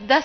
10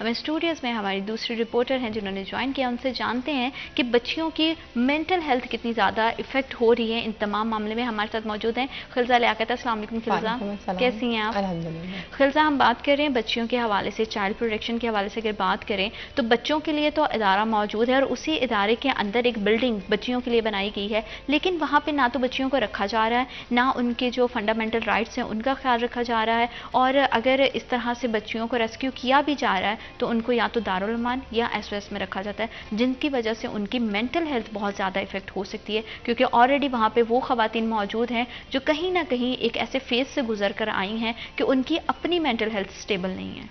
ہمیں اسٹوڈیوز میں ہماری دوسری رپورٹر ہیں جنہوں نے جوائن کیا, ان سے جانتے ہیں کہ بچیوں کی مینٹل ہیلتھ کتنی زیادہ افیکٹ ہو رہی ہے ان تمام معاملے میں. ہمارے ساتھ موجود ہیں خلزہ لیاقت. السلام علیکم خلزہ, کیسی ہیں آپ؟ الحمدللہ. خلزہ, ہم بات کر رہے ہیں بچیوں کے حوالے سے, چائلڈ پروٹیکشن کے حوالے سے اگر بات کریں تو بچوں کے لیے تو ادارہ موجود ہے اور اسی ادارے کے اندر ایک بلڈنگ بچیوں کے لیے بنائی گئی ہے, لیکن وہاں پہ نہ تو بچیوں کو رکھا جا رہا ہے, نہ ان کے جو فنڈامنٹل رائٹس ہیں ان کا خیال رکھا جا رہا ہے, اور اگر اس طرح سے بچیوں کو ریسکیو کیا بھی جا رہا ہے تو ان کو یا تو دارالمان یا SOS میں رکھا جاتا ہے, جن کی وجہ سے ان کی مینٹل ہیلتھ بہت زیادہ افیکٹ ہو سکتی ہے, کیونکہ آلریڈی وہاں پہ وہ خواتین موجود ہیں جو کہیں نہ کہیں ایک ایسے فیز سے گزر کر آئی ہیں کہ ان کی اپنی مینٹل ہیلتھ سٹیبل نہیں ہے.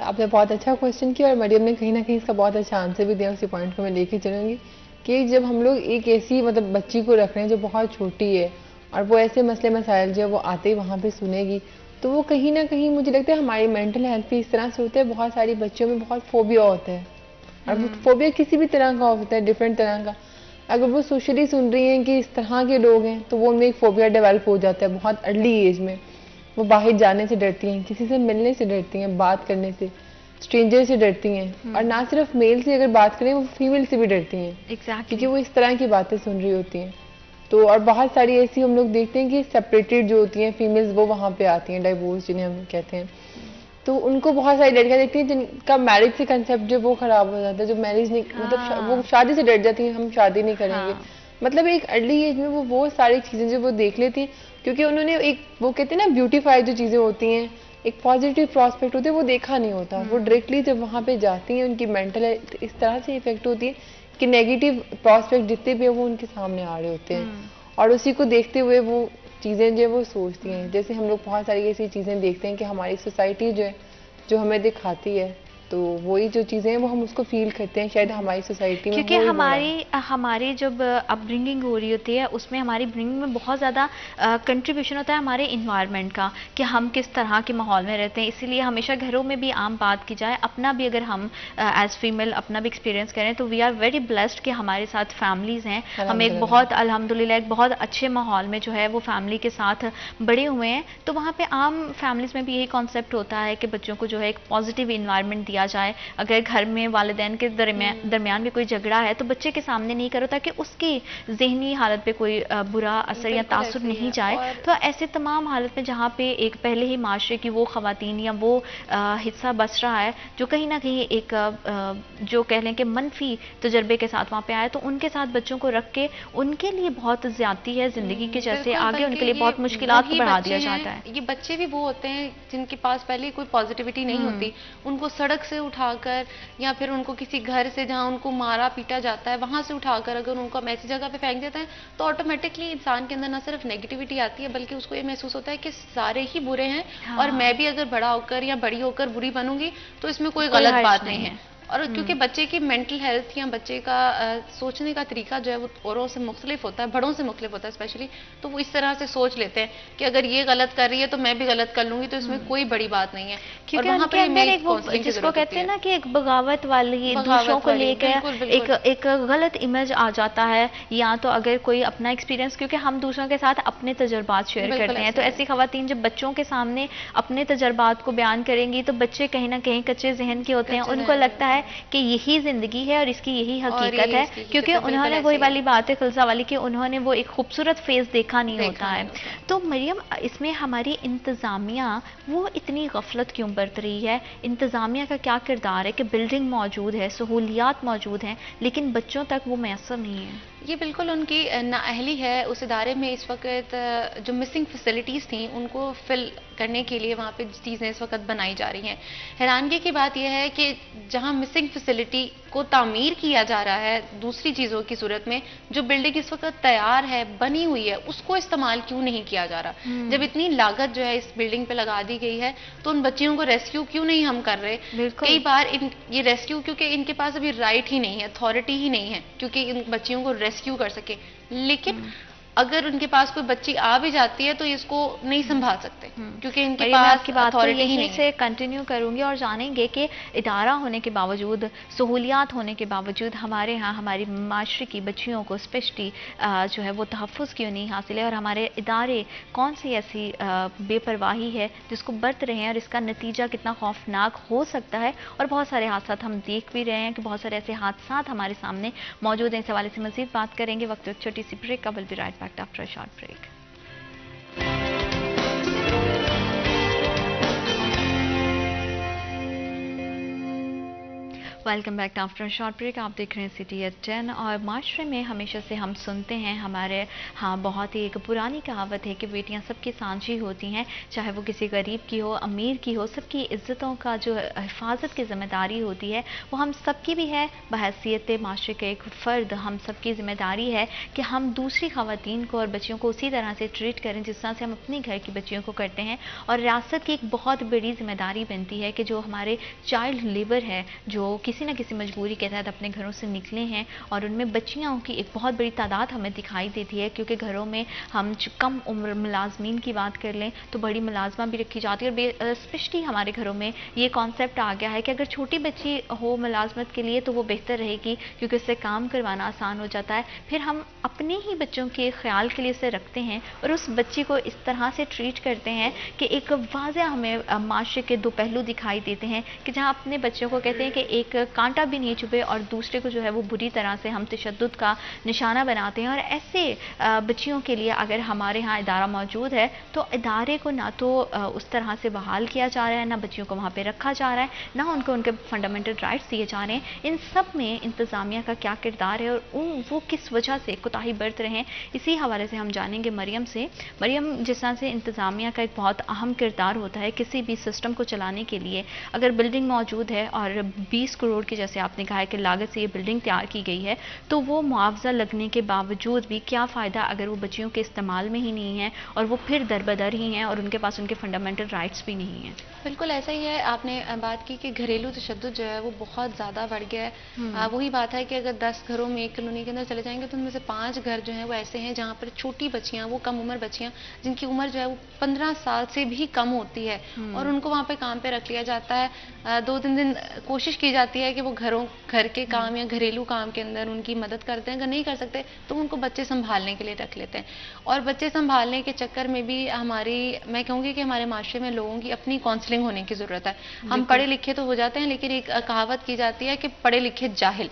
آپ نے بہت اچھا کوشچن کیا اور مریم نے کہیں نہ کہیں اس کا بہت اچھا آنسر بھی دیا. اسی پوائنٹ کو میں لے کے چلوں گی کہ جب ہم لوگ ایک ایسی بچی کو رکھ رہے ہیں جو بہت چھوٹی ہے اور وہ ایسے مسئلے مسائل جو وہ آتے ہی وہاں پہ سنے گی, تو وہ کہیں نہ کہیں مجھے لگتا ہے ہماری مینٹل ہیلتھ بھی اس طرح سے ہوتا ہے. بہت ساری بچوں میں بہت فوبیا ہوتا ہے, اور فوبیا کسی بھی طرح کا ہوتا ہے, ڈفرینٹ طرح کا. اگر وہ سوشلی سن رہی ہیں کہ اس طرح کے لوگ ہیں تو وہ ان میں ایک فوبیا ڈیولپ ہو جاتا ہے بہت ارلی ایج میں. وہ باہر جانے سے ڈرتی ہیں, کسی سے ملنے سے ڈرتی ہیں, بات کرنے سے, اسٹرینجر سے ڈرتی ہیں, اور نہ صرف میل سے اگر بات کریں وہ فیمیل سے بھی ڈرتی ہیں, کیونکہ وہ اس طرح کی باتیں سن رہی ہوتی ہیں. تو اور بہت ساری ایسی ہم لوگ دیکھتے ہیں کہ سپریٹڈ جو ہوتی ہیں فیمیلز وہ وہاں پہ آتی ہیں, ڈائیورس جنہیں ہم کہتے ہیں. تو ان کو بہت ساری لڑکیاں دیکھتی ہیں جن کا میرج سے کنسیپٹ جو وہ خراب ہو جاتا ہے, جو میرج نہیں مطلب وہ شادی سے ڈر جاتی ہیں, ہم شادی نہیں کریں گے. مطلب ایک ارلی ایج میں وہ بہت ساری چیزیں جو وہ دیکھ لیتی ہیں, کیونکہ انہوں نے ایک وہ کہتے ہیں نا بیوٹیفائی جو چیزیں ہوتی ہیں, ایک پازیٹیو پراسپیکٹ ہوتے ہیں, وہ دیکھا نہیں ہوتا. وہ ڈائریکٹلی جب وہاں پہ جاتی ہیں ان کی مینٹل ہیلتھ اس طرح سے افیکٹ ہوتی ہے کہ نیگیٹو پراسپیکٹ جتنے بھی ہیں وہ ان کے سامنے آ رہے ہوتے ہیں, اور اسی کو دیکھتے ہوئے وہ چیزیں جو وہ سوچتی ہیں. جیسے ہم لوگ بہت ساری ایسی چیزیں دیکھتے ہیں کہ ہماری سوسائٹی جو ہے جو ہمیں دکھاتی ہے, تو وہی جو چیزیں ہیں وہ ہم اس کو فیل کرتے ہیں شاید ہماری سوسائٹی میں, کیونکہ ہماری جب اپ برنگنگ ہو رہی ہوتی ہے اس میں ہماری برنگنگ میں بہت زیادہ کنٹریبیوشن ہوتا ہے ہمارے انوائرمنٹ کا, کہ ہم کس طرح کے ماحول میں رہتے ہیں. اسی لیے ہمیشہ گھروں میں بھی عام بات کی جائے, اپنا بھی اگر ہم ایز فیمیل اپنا بھی ایکسپیرینس کریں تو وی آر ویری بلیسڈ کہ ہمارے ساتھ فیملیز ہیں. ہم ایک بہت الحمدللہ ایک بہت اچھے ماحول میں جو ہے وہ فیملی کے ساتھ بڑے ہوئے ہیں. تو وہاں پہ عام فیملیز میں بھی یہی کانسیپٹ ہوتا ہے کہ بچوں کو جو ہے ایک پازیٹیو انوائرمنٹ دیا جائے. اگر گھر میں والدین کے درمیان بھی کوئی جھگڑا ہے تو بچے کے سامنے نہیں کرو تاکہ اس کی ذہنی حالت پہ کوئی برا اثر یا تاثر نہیں جائے. تو ایسے تمام حالت میں جہاں پہ ایک پہلے ہی معاشرے کی وہ خواتین یا وہ حصہ بس رہا ہے جو کہیں نہ کہیں ایک جو کہہ لیں کہ منفی تجربے کے ساتھ وہاں پہ آئے, تو ان کے ساتھ بچوں کو رکھ کے ان کے لیے بہت زیادتی ہے زندگی کے جیسے آگے ان کے لیے بہت مشکلات کو بڑھا دیا جاتا ہے. یہ بچے بھی وہ ہوتے ہیں جن کے پاس پہلے کوئی پازیٹیوٹی نہیں ہوتی, ان کو سڑک سے اٹھا کر یا پھر ان کو کسی گھر سے جہاں ان کو مارا پیٹا جاتا ہے وہاں سے اٹھا کر اگر ان کو ہم ایسی جگہ پہ پھینک دیتے ہیں تو آٹومیٹکلی انسان کے اندر نہ صرف نیگیٹیوٹی آتی ہے بلکہ اس کو یہ محسوس ہوتا ہے کہ سارے ہی برے ہیں, اور میں بھی اگر بڑا ہو کر یا بڑی ہو کر بری بنوں گی تو اس میں کوئی غلط بات نہیں ہے. اور کیونکہ بچے کی مینٹل ہیلتھ یا بچے کا سوچنے کا طریقہ جو ہے وہ اوروں سے مختلف ہوتا ہے, بڑوں سے مختلف ہوتا ہے اسپیشلی, تو وہ اس طرح سے سوچ لیتے ہیں کہ اگر یہ غلط کر رہی ہے تو میں بھی غلط کر لوں گی, تو اس میں کوئی بڑی بات نہیں ہے. کیونکہ وہاں پہ جس کو کہتے ہیں نا کہ ایک بغاوت والی دوسروں کو لے کر ایک غلط امیج آ جاتا ہے, یا تو اگر کوئی اپنا ایکسپیرینس, کیونکہ ہم دوسروں کے ساتھ اپنے تجربات شیئر کرتے ہیں, تو ایسی خواتین جب بچوں کے سامنے اپنے تجربات کو بیان کریں گی تو بچے کہیں نہ کہیں کچے ذہن کے ہوتے ہیں, ان کو لگتا ہے کہ یہی زندگی ہے اور اس کی یہی حقیقت ہے, کیونکہ انہوں نے وہی والی بات ہے خلزہ والی کہ انہوں نے وہ ایک خوبصورت فیس دیکھا نہیں ہوتا ہے. تو مریم, اس میں ہماری انتظامیہ وہ اتنی غفلت کیوں برت رہی ہے؟ انتظامیہ کا کیا کردار ہے کہ بلڈنگ موجود ہے, سہولیات موجود ہیں, لیکن بچوں تک وہ میسر نہیں ہے؟ یہ بالکل ان کی نااہلی ہے. اس ادارے میں اس وقت جو مسنگ فیسلٹیز تھیں ان کو فل کرنے کے لیے وہاں پہ چیزیں اس وقت بنائی جا رہی ہیں. حیرانگی کی بات یہ ہے کہ جہاں مسنگ فیسلٹی کو تعمیر کیا جا رہا ہے دوسری چیزوں کی صورت میں, جو بلڈنگ اس وقت تیار ہے بنی ہوئی ہے اس کو استعمال کیوں نہیں کیا جا رہا؟ جب اتنی لاگت جو ہے اس بلڈنگ پہ لگا دی گئی ہے تو ان بچیوں کو ریسکیو کیوں نہیں ہم کر رہے؟ کئی بار یہ ریسکیو کیونکہ ان کے پاس ابھی رائٹ ہی نہیں ہے, اتھارٹی ہی نہیں ہے کیونکہ ان بچیوں کو ریسکیو کر سکے. لیکن اگر ان کے پاس کوئی بچی آ بھی جاتی ہے تو اس کو نہیں سنبھال سکتے کیونکہ ان کے میں پاس آپ کی بات کو اتھارٹی ہی یہیں نہیں ہے. سے کنٹینیو کروں گی اور جانیں گے کہ ادارہ ہونے کے باوجود، سہولیات ہونے کے باوجود ہمارے ہاں ہماری معاشرے کی بچیوں کو اسپیشلی جو ہے وہ تحفظ کیوں نہیں حاصل ہے، اور ہمارے ادارے کون سی ایسی بے پرواہی ہے جس کو برت رہے ہیں، اور اس کا نتیجہ کتنا خوفناک ہو سکتا ہے. اور بہت سارے حادثات ہم دیکھ بھی رہے ہیں کہ بہت سارے ایسے حادثات ہمارے سامنے موجود ہیں. اس حوالے سے مزید بات کریں گے وقت ایک چھوٹی سی بریک کا. Will be right back after a short break. Welcome back after short break. آپ دیکھ رہے ہیں سٹی ایٹ 10. اور معاشرے میں ہمیشہ سے ہم سنتے ہیں، ہمارے ہاں بہت ہی ایک پرانی کہاوت ہے کہ بیٹیاں سب کی سانجھی ہوتی ہیں، چاہے وہ کسی غریب کی ہو، امیر کی ہو. سب کی عزتوں کا جو حفاظت کی ذمہ داری ہوتی ہے وہ ہم سب کی بھی ہے. بحیثیت معاشرے کے ایک فرد ہم سب کی ذمہ داری ہے کہ ہم دوسری خواتین کو اور بچیوں کو اسی طرح سے ٹریٹ کریں جس طرح سے ہم اپنے گھر کی بچیوں کو کرتے ہیں. اور ریاست کی ایک بہت بڑی ذمہ داری بنتی ہے کہ جو ہمارے چائلڈ لیبر ہے، جو کسی نہ کسی مجبوری کے تحت اپنے گھروں سے نکلے ہیں، اور ان میں بچیاں کی ایک بہت بڑی تعداد ہمیں دکھائی دیتی ہے، کیونکہ گھروں میں ہم کم عمر ملازمین کی بات کر لیں تو بڑی ملازمہ بھی رکھی جاتی ہے. اور اسپیشلی ہمارے گھروں میں یہ کانسیپٹ آ گیا ہے کہ اگر چھوٹی بچی ہو ملازمت کے لیے تو وہ بہتر رہے گی، کیونکہ اس سے کام کروانا آسان ہو جاتا ہے. پھر ہم اپنے ہی بچوں کے خیال کے لیے اسے رکھتے ہیں اور اس بچی کو اس طرح سے ٹریٹ کرتے ہیں کہ ایک واضح ہمیں معاشرے کے دو پہلو دکھائی دیتے ہیں کہ جہاں اپنے بچوں کو کہتے ہیں کہ ایک کانٹا بھی نہیں چبھے، اور دوسرے کو جو ہے وہ بری طرح سے ہم تشدد کا نشانہ بناتے ہیں. اور ایسے بچیوں کے لیے اگر ہمارے ہاں ادارہ موجود ہے تو ادارے کو نہ تو اس طرح سے بحال کیا جا رہا ہے، نہ بچیوں کو وہاں پہ رکھا جا رہا ہے، نہ ان کو ان کے فنڈامنٹل رائٹس دیے جا رہے ہیں. ان سب میں انتظامیہ کا کیا کردار ہے اور وہ کس وجہ سے کوتاہی برت رہے ہیں، اسی حوالے سے ہم جانیں گے مریم سے. مریم، جس طرح سے انتظامیہ کا ایک بہت اہم کردار ہوتا ہے کسی بھی سسٹم کو چلانے کے لیے، اگر بلڈنگ موجود ہے اور 20 کروڑ کی جیسے آپ نے کہا ہے کہ لاگت سے یہ بلڈنگ تیار کی گئی ہے، تو وہ معاوضہ لگنے کے باوجود بھی کیا فائدہ اگر وہ بچیوں کے استعمال میں ہی نہیں ہے اور وہ پھر دربدر ہی ہیں اور ان کے پاس ان کے فنڈامنٹل رائٹس بھی نہیں ہیں. بالکل ایسا ہی ہے. آپ نے بات کی کہ گھریلو تشدد جو ہے وہ بہت زیادہ بڑھ گیا ہے. وہی بات ہے کہ اگر 10 گھروں میں ایک کالونی کے اندر چلے جائیں گے تو ان میں سے 5 گھر جو ہیں وہ ایسے ہیں جہاں پر چھوٹی بچیاں، وہ کم عمر بچیاں جن کی عمر جو ہے وہ 15 سال سے بھی کم ہوتی ہے، اور ان کو وہاں پہ کام پہ رکھ لیا جاتا ہے. 2-3 دن کوشش کی جاتی ہے کہ وہ گھر کے کام یا گھریلو کام کے اندر ان کی مدد کرتے ہیں. اگر نہیں کر سکتے تو ان کو بچے سنبھالنے کے لیے رکھ لیتے ہیں. اور بچے سنبھالنے کے چکر میں بھی میں کہوں گی کہ ہمارے معاشرے میں لوگوں کی اپنی کاؤنسلنگ ہونے کی ضرورت ہے. ہم پڑھے لکھے تو ہو جاتے ہیں، لیکن ایک کہاوت کی جاتی ہے کہ پڑھے لکھے جاہل.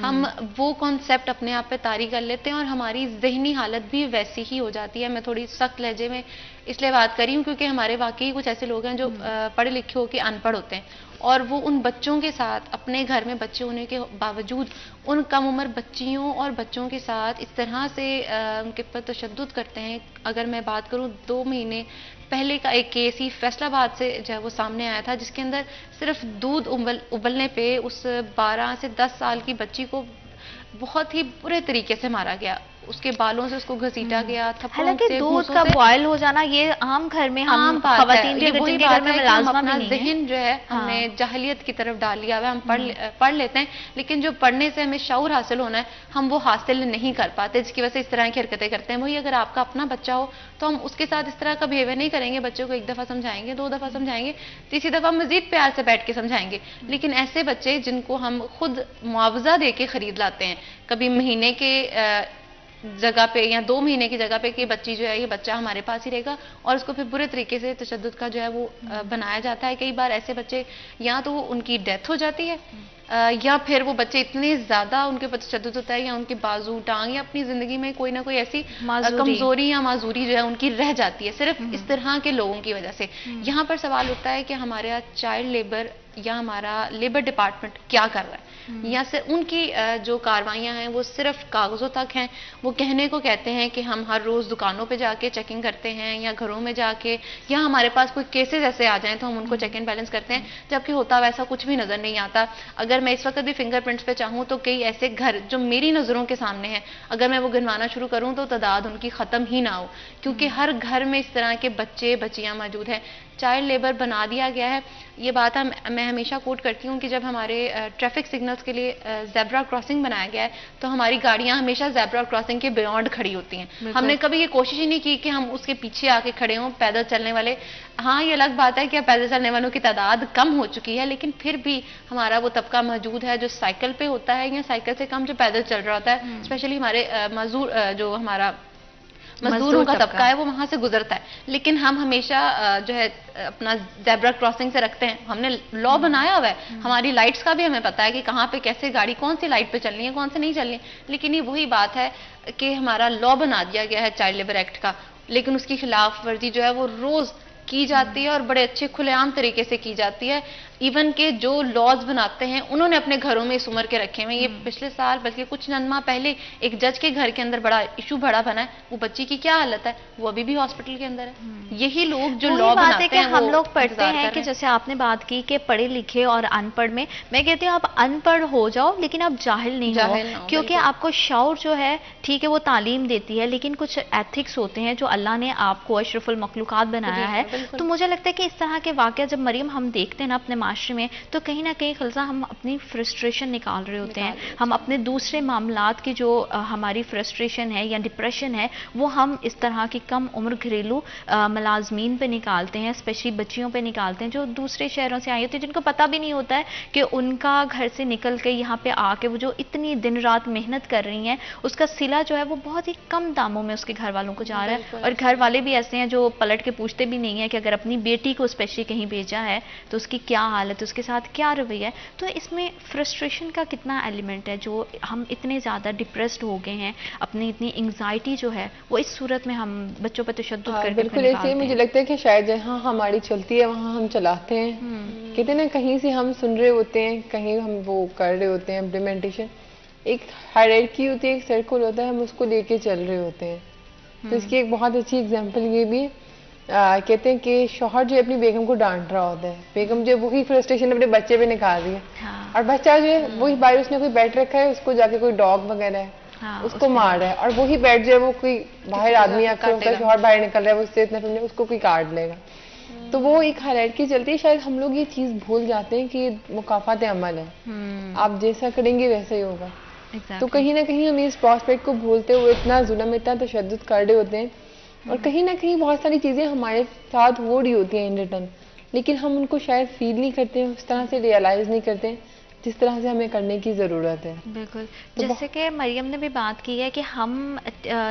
ہم وہ کانسیپٹ اپنے آپ پہ طاری کر لیتے ہیں اور ہماری ذہنی حالت بھی ویسی ہی ہو جاتی ہے. میں تھوڑی سخت لہجے میں اس لیے بات کری ہوں کیونکہ ہمارے واقعی کچھ ایسے لوگ ہیں جو پڑھے لکھے ہو کے ان پڑھ ہوتے ہیں، اور وہ ان بچوں کے ساتھ اپنے گھر میں بچے ہونے کے باوجود ان کم عمر بچیوں اور بچوں کے ساتھ اس طرح سے ان کے پر تشدد کرتے ہیں. اگر میں بات کروں 2 مہینے پہلے کا ایک کیس ہی فیصل آباد سے جو ہے وہ سامنے آیا تھا، جس کے اندر صرف دودھ ابلنے پہ اس 12 سے 10 سال کی بچی کو بہت ہی برے طریقے سے مارا گیا. اس کے بالوں سے اس کو گھسیٹا گیا، تھپڑوں حالانکہ سے، دودھ کا بوائل ہو جانا یہ عام گھر میں ہم خواتین کے جن کے گھر میں ملازمہ بھی نہیں ہے. ذہن جو ہے ہم نے جاہلیت کی طرف ڈال لیا ہے. ہم پڑھ لیتے ہیں، لیکن جو پڑھنے سے ہمیں شعور حاصل ہونا ہے ہم وہ حاصل نہیں کر پاتے، جس کی وجہ سے اس طرح کی حرکتیں کرتے ہیں. وہی اگر آپ کا اپنا بچہ ہو تو ہم اس کے ساتھ اس طرح کا بیہیویئر نہیں کریں گے. بچوں کو 1 دفعہ سمجھائیں گے، 2 دفعہ سمجھائیں گے، تیسری دفعہ مزید پیار سے بیٹھ کے سمجھائیں گے. لیکن ایسے بچے جن کو ہم خود معاوضہ دے کے خرید لاتے ہیں، کبھی مہینے کے جگہ پہ یا 2 مہینے کی جگہ پہ کہ بچی جو ہے یہ بچہ ہمارے پاس ہی رہے گا، اور اس کو پھر برے طریقے سے تشدد کا جو ہے وہ بنایا جاتا ہے. کئی بار ایسے بچے یا تو ان کی ڈیتھ ہو جاتی ہے، یا پھر وہ بچے اتنے زیادہ ان کے اوپر تشدد ہوتا ہے یا ان کے بازو، ٹانگ یا اپنی زندگی میں کوئی نہ کوئی ایسی کمزوری یا معذوری جو ہے ان کی رہ جاتی ہے صرف اس طرح کے لوگوں کی وجہ سے. یہاں پر سوال ہوتا ہے کہ ہمارا چائلڈ لیبر یا ہمارا لیبر ڈپارٹمنٹ کیا کر رہا ہے، یا سے ان کی جو کاروائیاں ہیں وہ صرف کاغذوں تک ہیں. وہ کہنے کو کہتے ہیں کہ ہم ہر روز دکانوں پہ جا کے چیکنگ کرتے ہیں یا گھروں میں جا کے، یا ہمارے پاس کوئی کیسز ایسے آ جائیں تو ہم ان کو چیک اینڈ بیلنس کرتے ہیں، جبکہ ہوتا ویسا کچھ بھی نظر نہیں آتا. اگر میں اس وقت بھی فنگر پرنٹس پہ چاہوں تو کئی ایسے گھر جو میری نظروں کے سامنے ہیں، اگر میں وہ گنوانا شروع کروں تو تعداد ان کی ختم ہی نہ ہو، کیونکہ ہر گھر میں اس طرح کے بچے بچیاں موجود ہیں. چائلڈ لیبر بنا دیا گیا ہے. یہ بات میں ہمیشہ کوٹ کرتی ہوں کہ جب ہمارے ٹریفک سگنل کرمنلز کے لیے زیبرا کراسنگ بنایا گیا ہے, تو ہماری گاڑیاں ہمیشہ زیبرا کراسنگ کے بیونڈ کھڑی ہوتی ہیں. ہم نے کبھی یہ کوشش ہی نہیں کی کہ ہم اس کے پیچھے آ کے کھڑے ہوں پیدل چلنے والے. ہاں یہ الگ بات ہے کہ پیدل چلنے والوں کی تعداد کم ہو چکی ہے, لیکن پھر بھی ہمارا وہ طبقہ موجود ہے جو سائیکل پہ ہوتا ہے یا سائیکل سے کم جو پیدل چل رہا ہوتا ہے. اسپیشلی ہمارے جو ہمارا مزدوروں کا طبقہ ہے وہ وہاں سے گزرتا ہے. لیکن ہم ہمیشہ جو ہے اپنا زیبرا کراسنگ سے رکھتے ہیں. ہم نے لا بنایا ہوا ہے, ہماری لائٹس کا بھی ہمیں پتا ہے کہ کہاں پہ کیسے گاڑی کون سی لائٹ پہ چلنی ہے کون سے نہیں چلنی. لیکن یہ وہی بات ہے کہ ہمارا لا بنا دیا گیا ہے چائلڈ لیبر ایکٹ کا, لیکن اس کی خلاف ورزی جو ہے وہ روز کی جاتی ہے اور بڑے اچھے کھلے عام طریقے سے کی جاتی ہے. ایون کہ جو لاز بناتے ہیں انہوں نے اپنے گھروں میں اس عمر کے رکھے ہوئے. یہ پچھلے سال بلکہ کچھ چند ماہ پہلے ایک جج کے گھر کے اندر بڑا ایشو بڑا بنا ہے. وہ بچی کی کیا حالت ہے, وہ ابھی بھی ہاسپٹل کے اندر ہے. یہی لوگ جو لا بناتے ہیں ہم لوگ پڑھتے ہیں کہ جیسے آپ نے بات کی کہ پڑھے لکھے اور ان پڑھ میں کہتی ہوں آپ ان پڑھ ہو جاؤ لیکن آپ جاہل نہیں ہو, کیونکہ آپ کو شعور جو ہے ٹھیک ہے وہ تعلیم دیتی ہے, لیکن کچھ ایتھکس ہوتے ہیں جو اللہ نے آپ کو اشرف المخلوقات بنایا ہے. تو مجھے لگتا ہے کہ اس طرح کے واقعہ جب مریم ہم دیکھتے ہیں نا اپنے معاشرے میں, تو کہیں نہ کہیں خلصہ ہم اپنی فرسٹریشن نکال رہے ہوتے ہیں. ہم اپنے دوسرے معاملات کی جو ہماری فرسٹریشن ہے یا ڈپریشن ہے وہ ہم اس طرح کی کم عمر گھریلو ملازمین پہ نکالتے ہیں, اسپیشلی بچیوں پہ نکالتے ہیں جو دوسرے شہروں سے آئی ہوتی ہیں, جن کو پتہ بھی نہیں ہوتا ہے کہ ان کا گھر سے نکل کے یہاں پہ آ کے وہ جو اتنی دن رات محنت کر رہی ہیں اس کا صلہ جو ہے وہ بہت ہی کم داموں میں اس کے گھر والوں کو جا رہا ہے. اور گھر والے بھی ایسے ہیں جو پلٹ کے پوچھتے بھی نہیں ہیں کہ اگر اپنی بیٹی کو اسپیشلی کہیں بھیجا ہے تو اس کی کیا حالت, اس کے ساتھ کیا رویہ ہے. تو اس میں فرسٹریشن کا کتنا ایلیمنٹ ہے, جو ہم اتنے زیادہ ڈپریسڈ ہو گئے ہیں, اپنی اتنی انگزائٹی جو ہے وہ اس صورت میں ہم بچوں پہ تشدد کر کے بالکل ایسے مجھے لگتا ہے کہ شاید جہاں ہماری چلتی ہے وہاں ہم چلاتے ہیں. کہتے ہیں نا کہیں سے ہم سن رہے ہوتے ہیں, کہیں ہم وہ کر رہے ہوتے ہیں امپلیمنٹیشن. ایک ہائرارکی ہوتی ہے, ایک سرکل ہوتا ہے, ہم اس کو لے کے چل رہے ہوتے ہیں. تو اس کی ایک بہت اچھی اگزامپل یہ بھی کہتے ہیں کہ شوہر جو اپنی بیگم کو ڈانٹ رہا ہوتا ہے, بیگم جو وہی فرسٹریشن اپنے بچے پہ نکال رہی ہے, اور بچہ جو ہے وہی باہر اس نے کوئی بیٹ رکھا ہے, اس کو جا کے کوئی ڈاگ وغیرہ ہے اس کو مار رہا ہے, اور وہی بیٹ جو ہے وہ کوئی باہر آدمی آ کر ہوتا ہے, شوہر باہر نکل رہا ہے, وہ اس سے اتنا اس کو کوئی کاٹ لے گا. تو وہ ایک ہائرارکی چلتی ہے. شاید ہم لوگ یہ چیز بھول جاتے ہیں کہ یہ مکافات عمل ہے, آپ جیسا کریں گے ویسا ہی ہوگا. تو کہیں نہ کہیں ہم اس پراسپیکٹ کو بھولتے ہوئے اتنا ظلم اتنا تشدد کر رہے ہوتے ہیں, اور کہیں نہ کہیں بہت ساری چیزیں ہمارے ساتھ ہو رہی ہوتی ہیں ان ریٹرن, لیکن ہم ان کو شاید فیل نہیں کرتے ہیں, اس طرح سے ریئلائز نہیں کرتے ہیں جس طرح سے ہمیں کرنے کی ضرورت ہے. بالکل, جیسے کہ مریم نے بھی بات کی ہے کہ ہم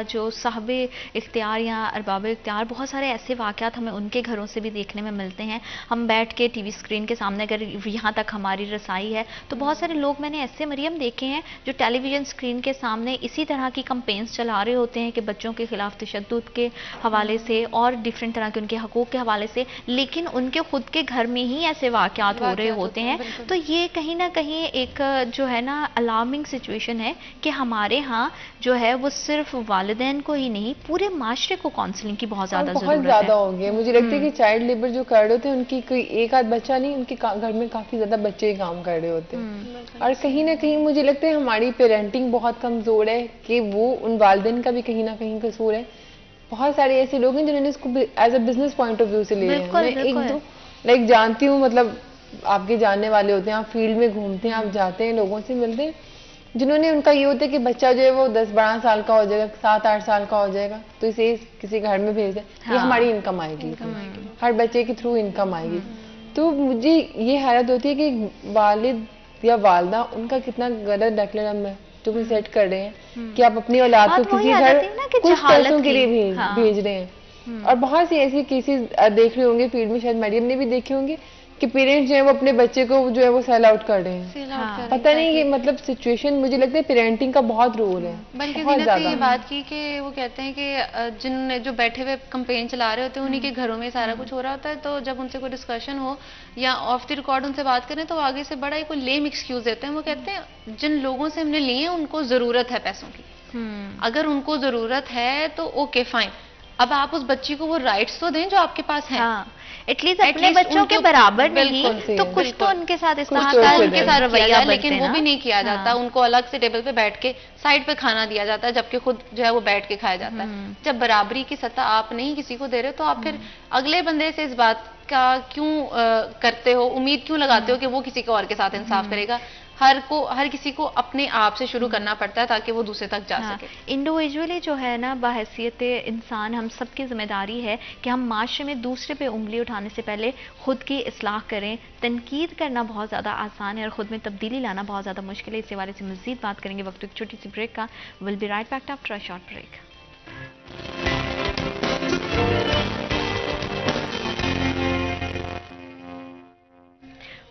جو صاحب اختیار یا ارباب اختیار, بہت سارے ایسے واقعات ہمیں ان کے گھروں سے بھی دیکھنے میں ملتے ہیں. ہم بیٹھ کے ٹی وی اسکرین کے سامنے اگر یہاں تک ہماری رسائی ہے تو بہت سارے لوگ میں نے ایسے مریم دیکھے ہیں جو ٹیلی ویژن اسکرین کے سامنے اسی طرح کی کمپینس چلا رہے ہوتے ہیں کہ بچوں کے خلاف تشدد کے حوالے سے اور ڈفرینٹ طرح کے ان کے حقوق کے حوالے سے, لیکن ان کے خود کے گھر میں ہی ایسے واقعات ہو رہے ہوتے ہیں. تو یہ کہیں نہ کہیں ایک جو ہے نا الارمنگ سچویشن ہے کہ ہمارے ہاں جو ہے وہ صرف والدین کو ہی نہیں پورے معاشرے کو کاؤنسلنگ کی بہت زیادہ ضرورت ہے. بہت زیادہ ہو گیا. مجھے لگتا ہے کہ چائلڈ لیبر جو کر رہے ہوتے ہیں ان کی کوئی ایک آدھ بچہ نہیں, ان کے گھر میں کافی زیادہ بچے ہی کام کر رہے ہوتے ہیں. اور کہیں نہ کہیں مجھے لگتا ہے ہماری پیرنٹنگ بہت کمزور ہے کہ وہ ان والدین کا بھی کہیں نہ کہیں قصور ہے. بہت سارے ایسے لوگ ہیں جنہوں نے اس کو as a business point of view سے لے ہیں. میں ایک دو لائک جانتی ہوں, مطلب آپ کے جاننے والے ہوتے ہیں, آپ فیلڈ میں گھومتے ہیں, آپ جاتے ہیں, لوگوں سے ملتے ہیں, جنہوں نے ان کا یہ ہوتا ہے کہ بچہ جو ہے وہ 10-12 سال کا ہو جائے گا, 7-8 سال کا ہو جائے گا, تو اسے کسی گھر میں بھیج دیں, یہ ہماری انکم آئے گی, ہر بچے کے تھرو انکم آئے گی. تو مجھے یہ حیرت ہوتی ہے کہ والد یا والدہ ان کا کتنا غلط ڈیکلرم ہے جو بھی سیٹ کر رہے ہیں کہ آپ اپنی اولاد کو کسی گھر کچھ پیسوں کے لیے بھیج رہے ہیں. اور بہت سی ایسی کیسز دیکھ رہے ہوں گے فیلڈ میں, شاید مریم نے بھی دیکھے ہوں گے کہ پیرنٹس جو ہے وہ اپنے بچے کو جو ہے وہ سیل آؤٹ کر رہے ہیں. پتہ نہیں یہ مطلب سچویشن, مجھے لگتا ہے پیرنٹنگ کا بہت رول ہے. بلکہ زینت نے یہ بات کی کہ وہ کہتے ہیں کہ جن جو بیٹھے ہوئے کمپین چلا رہے ہوتے ہیں انہی کے گھروں میں سارا کچھ ہو رہا ہوتا ہے, تو جب ان سے کوئی ڈسکشن ہو یا آف دی ریکارڈ ان سے بات کریں تو آگے سے بڑا ہی کوئی لیم ایکسکیوز دیتے ہیں. وہ کہتے ہیں جن لوگوں سے ہم نے لیے ہیں ان کو ضرورت ہے پیسوں کی, اگر ان کو ضرورت ہے تو اوکے فائن, اب آپ اس بچی کو وہ رائٹس تو دیں جو آپ کے پاس ہیں, ایٹ لیسٹ اپنے بچوں کے برابر نہیں تو کچھ تو ان کے ساتھ اس طرح کا ان کے ساتھ رویہ, لیکن وہ بھی نہیں کیا جاتا. ان کو الگ سے ٹیبل پہ بیٹھ کے سائڈ پہ کھانا دیا جاتا ہے, جبکہ خود جو ہے وہ بیٹھ کے کھایا جاتا ہے. جب برابری کی سطح آپ نہیں کسی کو دے رہے تو آپ پھر اگلے بندے سے اس بات کا کیوں کرتے ہو, امید کیوں لگاتے ہو کہ وہ کسی کو اور کے ساتھ انصاف کرے گا. ہر کسی کو اپنے آپ سے شروع کرنا پڑتا ہے تاکہ وہ دوسرے تک جا سکے. انڈیویجولی جو ہے نا بحیثیت انسان ہم سب کی ذمہ داری ہے کہ ہم معاشرے میں دوسرے پہ انگلی اٹھانے سے پہلے خود کی اصلاح کریں. تنقید کرنا بہت زیادہ آسان ہے اور خود میں تبدیلی لانا بہت زیادہ مشکل ہے. اس حوالے سے مزید بات کریں گے وقت ایک چھوٹی سی بریک کا. Will be right back after a short break.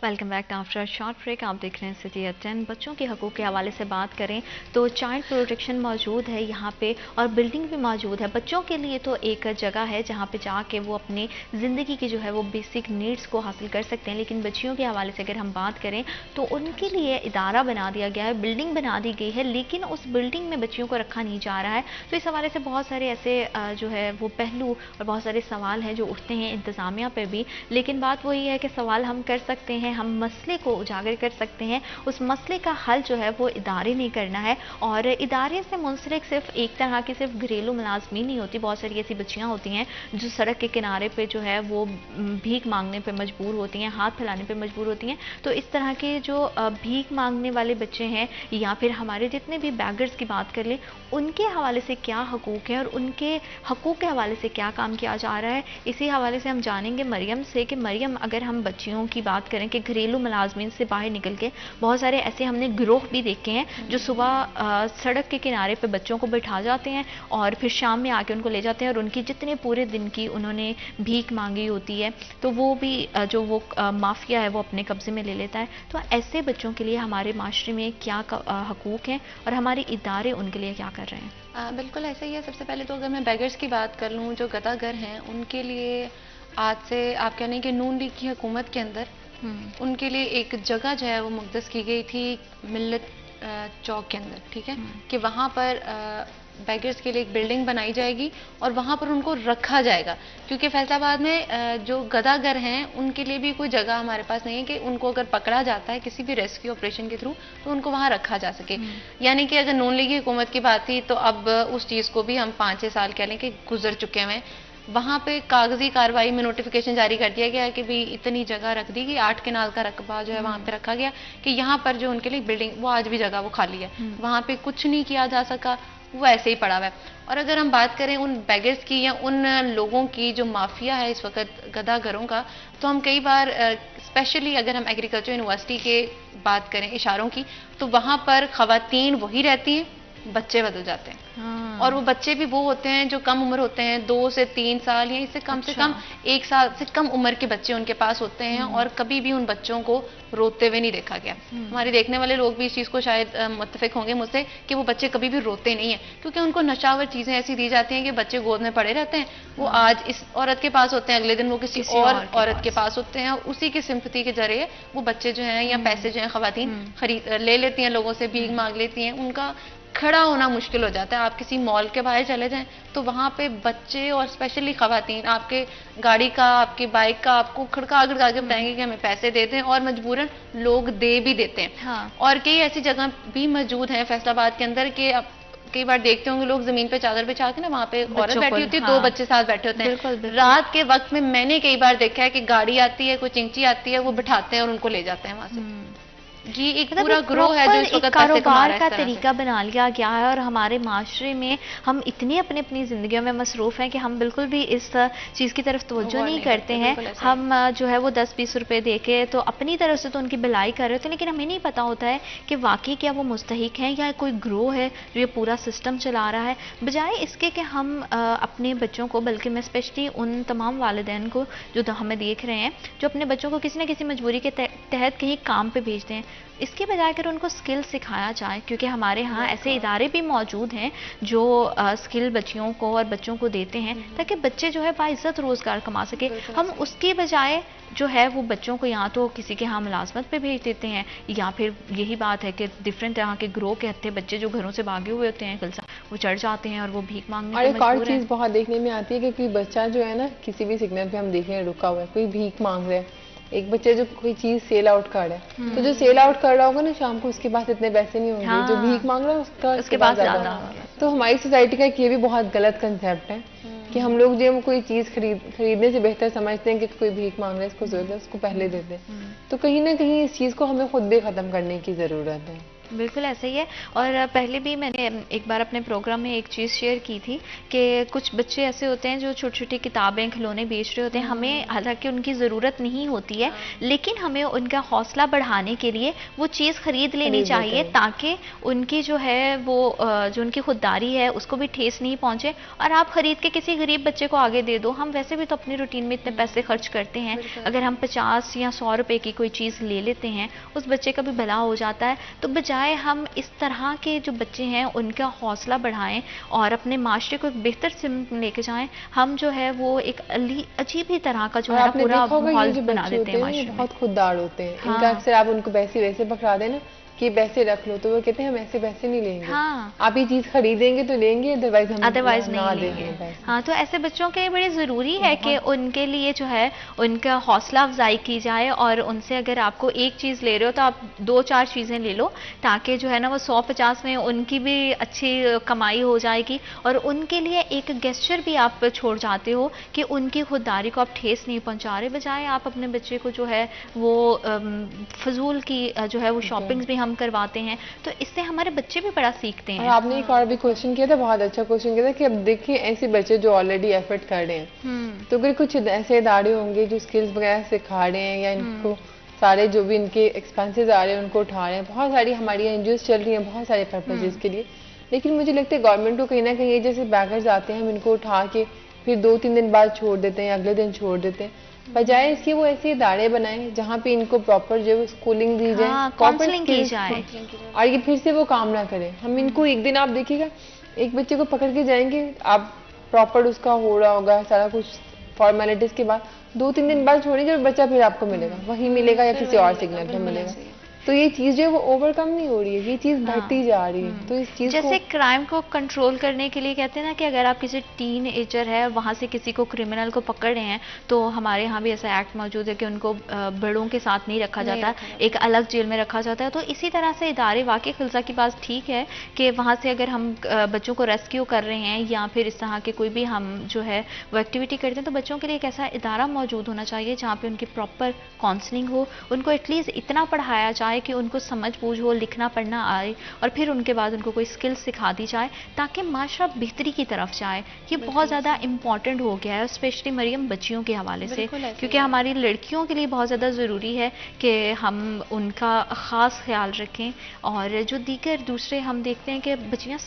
Welcome back after short break. آپ دیکھ رہے ہیں سٹی ایٹ 10. بچوں کے حقوق کے حوالے سے بات کریں تو چائلڈ پروٹیکشن موجود ہے یہاں پہ اور بلڈنگ بھی موجود ہے. بچوں کے لیے تو ایک جگہ ہے جہاں پہ جا کے وہ اپنی زندگی کی جو ہے وہ بیسک نیڈس کو حاصل کر سکتے ہیں. لیکن بچیوں کے حوالے سے اگر ہم بات کریں تو ان کے لیے ادارہ بنا دیا گیا ہے, بلڈنگ بنا دی گئی ہے, لیکن اس بلڈنگ میں بچیوں کو رکھا نہیں جا رہا ہے. تو اس حوالے سے بہت سارے ایسے جو ہے وہ پہلو اور بہت سارے سوال ہیں جو اٹھتے ہیں انتظامیہ پہ بھی. لیکن بات وہی ہے کہ سوال ہم کر سکتے ہیں, ہم مسئلے کو اجاگر کر سکتے ہیں. اس مسئلے کا حل جو ہے وہ ادارے نہیں کرنا ہے, اور ادارے سے منسلک صرف ایک طرح کی صرف گھریلو ملازمین نہیں ہوتی. بہت ساری ایسی بچیاں ہوتی ہیں جو سڑک کے کنارے پہ جو ہے وہ بھیک مانگنے پہ مجبور ہوتی ہیں, ہاتھ پھیلانے پہ مجبور ہوتی ہیں. تو اس طرح کے جو بھیک مانگنے والے بچے ہیں یا پھر ہمارے جتنے بھی بیگرز کی بات کر لیں, ان کے حوالے سے کیا حقوق ہیں اور ان کے حقوق کے حوالے سے کیا کام کیا جا رہا ہے. اسی حوالے سے ہم جانیں گے مریم سے کہ مریم, اگر ہم بچیوں کی بات کریں کہ گھریلو ملازمین سے باہر نکل کے بہت سارے ایسے ہم نے گروہ بھی دیکھے ہیں جو صبح سڑک کے کنارے پہ بچوں کو بٹھا جاتے ہیں اور پھر شام میں آ کے ان کو لے جاتے ہیں اور ان کی جتنے پورے دن کی انہوں نے بھیک مانگی ہوتی ہے تو وہ بھی جو وہ مافیا ہے وہ اپنے قبضے میں لے لیتا ہے. تو ایسے بچوں کے لیے ہمارے معاشرے میں کیا حقوق ہیں اور ہمارے ادارے ان کے لیے کیا کر رہے ہیں؟ بالکل ایسا ہی ہے. سب سے پہلے تو اگر میں بیگرز کی بات کر لوں, جو گدا گھر ہیں, ان کے لیے آج سے آپ کہہ لیں کہ نون لیگ کی حکومت کے اندر ان کے لیے ایک جگہ جو ہے وہ مقدس کی گئی تھی ملت چوک کے اندر, ٹھیک ہے, کہ وہاں پر بیگرز کے لیے ایک بلڈنگ بنائی جائے گی اور وہاں پر ان کو رکھا جائے گا. کیونکہ فیصل آباد میں جو گدا گھر ہیں ان کے لیے بھی کوئی جگہ ہمارے پاس نہیں ہے کہ ان کو اگر پکڑا جاتا ہے کسی بھی ریسکیو آپریشن کے تھرو تو ان کو وہاں رکھا جا سکے. یعنی کہ اگر نون لیگی حکومت کی بات تھی تو اب اس چیز کو بھی ہم 5-6 سال کہہ لیں کہ گزر چکے ہیں. وہاں پہ کاغذی کارروائی میں نوٹیفیکیشن جاری کر دیا گیا کہ بھی اتنی جگہ رکھ دی گئی, 8 کنال کا رقبہ جو ہے وہاں پہ رکھا گیا کہ یہاں پر جو ان کے لیے بلڈنگ, وہ آج بھی جگہ وہ خالی ہے, وہاں پہ کچھ نہیں کیا جا سکا, وہ ایسے ہی پڑا ہوا ہے. اور اگر ہم بات کریں ان بیگرز کی یا ان لوگوں کی جو مافیا ہے اس وقت گدا گھروں کا, تو ہم کئی بار اسپیشلی اگر ہم ایگریکلچر یونیورسٹی کے بات کریں اشاروں کی, تو وہاں پر خواتین وہی رہتی ہیں, بچے بدل جاتے ہیں. اور وہ بچے بھی وہ ہوتے ہیں جو کم عمر ہوتے ہیں, 2 سے 3 سال یا اس سے کم سے کم 1 سال سے کم عمر کے بچے ان کے پاس ہوتے ہیں, اور کبھی بھی ان بچوں کو روتے ہوئے نہیں دیکھا گیا. ہمارے دیکھنے والے لوگ بھی اس چیز کو شاید متفق ہوں گے مجھ سے کہ وہ بچے کبھی بھی روتے نہیں ہیں, کیونکہ ان کو نشاور چیزیں ایسی دی جاتی ہیں کہ بچے گود میں پڑے رہتے ہیں. وہ آج اس عورت کے پاس ہوتے ہیں, اگلے دن وہ کسی اور عورت کے پاس ہوتے ہیں, اور اسی کی سمپتی کے ذریعے وہ بچے جو ہیں یا پیسے جو ہیں خواتین لے لیتی ہیں لوگوں سے, بھیک مانگ لیتی ہیں. ان کا کھڑا ہونا مشکل ہو جاتا ہے. آپ کسی مال کے باہر چلے جائیں تو وہاں پہ بچے اور اسپیشلی خواتین آپ کے گاڑی کا, آپ کی بائک کا آپ کو کھڑکا کے بتائیں گے کہ ہمیں پیسے دے دیں, اور مجبوراً لوگ دے بھی دیتے ہیں. اور کئی ایسی جگہ بھی موجود ہیں فیصل آباد کے اندر کہ آپ کئی بار دیکھتے ہوں گے لوگ زمین پہ چادر بچھا کے نا وہاں پہ عورت بیٹھی ہوتی ہے, 2 بچے ساتھ بیٹھے ہوتے ہیں. رات کے وقت میں نے کئی بار دیکھا ہے کہ گاڑی آتی ہے, کوئی چنچی آتی ہے, وہ بٹھاتے ہیں اور ان کو لے جاتے ہیں وہاں سے. جی ایک پورا گروہ ہے جو اس وقت کاروبار کا طریقہ بنا لیا گیا ہے, اور ہمارے معاشرے میں ہم اتنے اپنی زندگیوں میں مصروف ہیں کہ ہم بالکل بھی اس چیز کی طرف توجہ نہیں کرتے ہیں. ہم جو ہے وہ 10-20 روپے دے کے تو اپنی طرف سے تو ان کی بھلائی کر رہے ہوتے ہیں, لیکن ہمیں نہیں پتا ہوتا ہے کہ واقعی کیا وہ مستحق ہیں یا کوئی گروہ ہے جو یہ پورا سسٹم چلا رہا ہے. بجائے اس کے کہ ہم اپنے بچوں کو, بلکہ میں اسپیشلی ان تمام والدین کو جو ہمیں دیکھ رہے ہیں جو اپنے بچوں کو کسی نہ کسی مجبوری کے تحت کہیں کام پہ بھیجتے ہیں, اس کے بجائے اگر ان کو سکل سکھایا جائے, کیونکہ ہمارے ہاں ایسے ادارے بھی موجود ہیں جو سکل بچیوں کو اور بچوں کو دیتے ہیں تاکہ بچے جو ہے باعزت روزگار کما سکے. ہم اس کے بجائے جو ہے وہ بچوں کو یا تو کسی کے ہاں ملازمت پہ بھیج دیتے ہیں, یا پھر یہی بات ہے کہ ڈفرینٹ طرح کے گروہ کے ہتھے بچے جو گھروں سے بھاگے ہوئے ہوتے ہیں وہ چڑھ جاتے ہیں اور وہ بھیک مانگنے اور ایک اور چیز بہت دیکھنے میں آتی ہے کہ کوئی بچہ جو ہے نا کسی بھی سگنل پہ ہم دیکھ رہے ہیں رکا ہوا ہے, کوئی بھیک مانگ رہا ہے, ایک بچہ جو کوئی چیز سیل آؤٹ کر رہا ہے, تو جو سیل آؤٹ کر رہا ہوگا نا شام کو اس کے پاس اتنے پیسے نہیں ہوں گے, جو بھیک مانگ رہا ہے اس کے پاس زیادہ. تو ہماری سوسائٹی کا ایک یہ بھی بہت غلط کنسیپٹ ہے کہ ہم لوگ جو ہے وہ کوئی چیز خریدنے سے بہتر سمجھتے ہیں کہ کوئی بھیک مانگ رہا ہے، اس کو ضرورت ہے، اس کو پہلے دیتے ہیں. تو کہیں نہ کہیں اس چیز کو ہمیں خود بھی ختم کرنے کی ضرورت ہے. بالکل ایسا ہی ہے. اور پہلے بھی میں نے ایک بار اپنے پروگرام میں ایک چیز شیئر کی تھی کہ کچھ بچے ایسے ہوتے ہیں جو چھوٹی چھوٹی کتابیں کھلونے بیچ رہے ہوتے ہیں. ہمیں حالانکہ ان کی ضرورت نہیں ہوتی ہے، لیکن ہمیں ان کا حوصلہ بڑھانے کے لیے وہ چیز خرید لینی چاہیے تاکہ ان کی جو ہے وہ جو ان کی خودداری ہے اس کو بھی ٹھیس نہیں پہنچے. اور آپ خرید کے کسی غریب بچے کو آگے دے دو. ہم ویسے بھی تو اپنی روٹین میں اتنے پیسے خرچ کرتے ہیں، اگر ہم 50 یا 100 روپے کی کوئی چیز لے لیتے ہیں اس بچے کا بھی بھلا ہو جاتا ہے. تو بجائے ہم اس طرح کے جو بچے ہیں ان کا حوصلہ بڑھائیں اور اپنے معاشرے کو ایک بہتر سمت میں لے کے جائیں، ہم جو ہے وہ ایک عجیب ہی طرح کا جو ہے پورا ماحول بنا دیتے ہیں معاشرے میں. بہت خوددار ہوتے ہیں. ان کا اکثر آپ ان کو پیسے ویسے پکڑا دیں نا کہ پیسے رکھ لو، تو وہ کہتے ہیں ہم ایسے پیسے نہیں لیں گے. آپ یہ چیز خریدیں گے تو لیں گے، ادروائز نہیں لیں گے. ہاں، تو ایسے بچوں کے بڑے ضروری ہے کہ ان کے لیے جو ہے ان کا حوصلہ افزائی کی جائے، اور ان سے اگر آپ کو ایک چیز لے رہے ہو تو آپ 2-4 چیزیں لے لو تاکہ جو ہے نا وہ 100-50 میں ان کی بھی اچھی کمائی ہو جائے گی. اور ان کے لیے ایک گیسچر بھی آپ چھوڑ جاتے ہو کہ ان کی خودداری کو آپ ٹھیس نہیں پہنچا رہے، بجائے آپ اپنے بچے کو جو ہے وہ فضول کی جو ہے وہ شاپنگز بھی ہم کرواتے ہیں. تو اس سے ہمارے بچے بھی بڑا سیکھتے ہیں. اور آپ نے ایک اور بھی کوشچن کیا تھا، بہت اچھا کوشچن کیا تھا کہ اب دیکھیں ایسے بچے جو آلریڈی ایفرٹ کر رہے ہیں، تو اگر کچھ ایسے ادارے ہوں گے جو اسکلز وغیرہ سکھا رہے ہیں یا ان کو سارے جو بھی ان کے ایکسپینسز آ رہے ہیں ان کو اٹھا رہے ہیں. بہت ساری ہماری این جی اوز چل رہی ہیں بہت سارے پرپزز کے لیے، لیکن مجھے لگتا ہے گورنمنٹ کو کہیں نہ کہیں جیسے بیکرز آتے ہیں ہم ان کو اٹھا کے پھر 2-3 دن بعد چھوڑ دیتے ہیں یا اگلے دن چھوڑ دیتے ہیں. بجائے اس کے وہ ایسے ادارے بنائیں جہاں پہ ان کو پراپر جو ہے اسکولنگ دی جائے، کاؤنسلنگ کی جائے، اور یہ پھر سے وہ کام نہ کریں. ہم ان کو ایک دن آپ دیکھیے گا ایک بچے کو پکڑ کے جائیں گے، آپ پراپر اس کا ہو رہا ہوگا سارا کچھ فارمیلٹیز کے بعد 2-3 دن بعد چھوڑیں گے، بچہ پھر آپ کو ملے گا، وہی ملے گا یا کسی اور سگنل پہ ملے گا. تو یہ چیز جو ہے وہ اوور کم نہیں ہو رہی ہے، یہ چیز بڑھتی جا رہی ہے. تو اس چیز جیسے کرائم کو کنٹرول کرنے کے لیے کہتے ہیں نا کہ اگر آپ کسی ٹین ایجر ہے وہاں سے کسی کو کرمنل کو پکڑ رہے ہیں تو ہمارے ہاں بھی ایسا ایکٹ موجود ہے کہ ان کو بڑوں کے ساتھ نہیں رکھا جاتا، ایک الگ جیل میں رکھا جاتا ہے. تو اسی طرح سے ادارے واقعی خلسہ کی بات ٹھیک ہے کہ وہاں سے اگر ہم بچوں کو ریسکیو کر رہے ہیں یا پھر اس طرح کے کوئی بھی ہم جو ہے وہ ایکٹیویٹی کرتے ہیں تو بچوں کے لیے ایک ایسا ادارہ موجود ہونا چاہیے جہاں پہ ان کی پراپر کاؤنسلنگ ہو، ان کو ایٹ لیسٹ اتنا پڑھایا جائے کہ ان کو سمجھ بوجھ ہو، لکھنا پڑھنا آئے، اور پھر ان کے بعد ان کو کوئی اسکل سکھا دی جائے تاکہ معاشرہ بہتری کی طرف جائے. یہ بہت زیادہ امپورٹنٹ ہو گیا ہے، اسپیشلی مریم بچیوں کے حوالے سے، کیونکہ ہماری لڑکیوں کے لیے بہت زیادہ ضروری ہے کہ ہم ان کا خاص خیال رکھیں. اور جو دیگر دوسرے ہم دیکھتے ہیں کہ بچیاں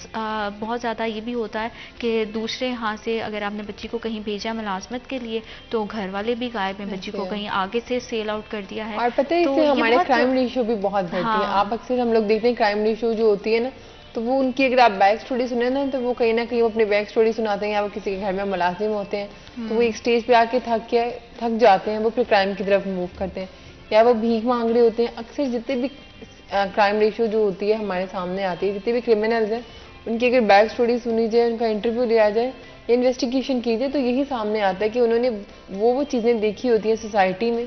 بہت زیادہ یہ بھی ہوتا ہے کہ دوسرے ہاں سے اگر آپ نے بچی کو کہیں بھیجا ملازمت کے لیے تو گھر والے بھی غائب ہیں، بچی کو کہیں آگے سے سیل آؤٹ کر دیا ہے. اور پتہ ہے اس سے ہمارے کرائم ریشو بھی بہت بڑھتی ہے. آپ اکثر ہم لوگ دیکھتے ہیں کرائم ریشو جو ہوتی ہے نا تو وہ ان کی اگر آپ بیک اسٹوری سنیں نا تو وہ کہیں نہ کہیں وہ اپنے بیک اسٹوری سناتے ہیں، یا وہ کسی کے گھر میں ملازم ہوتے ہیں تو وہ ایک اسٹیج پہ آ کے تھک جاتے ہیں، وہ پھر کرائم کی طرف موو کرتے ہیں، یا وہ بھیک مانگ رہے ہوتے ہیں. اکثر جتنے بھی کرائم ریشو جو ہوتی ہے ہمارے سامنے آتی ہے، جتنے بھی کرمنلز ہیں ان کی اگر بیک اسٹوری سنی جائے، ان کا انٹرویو لیا جائے یا انویسٹیگیشن کی جائے تو یہی سامنے آتا ہے کہ انہوں نے وہ چیزیں دیکھی ہوتی ہیں سوسائٹی میں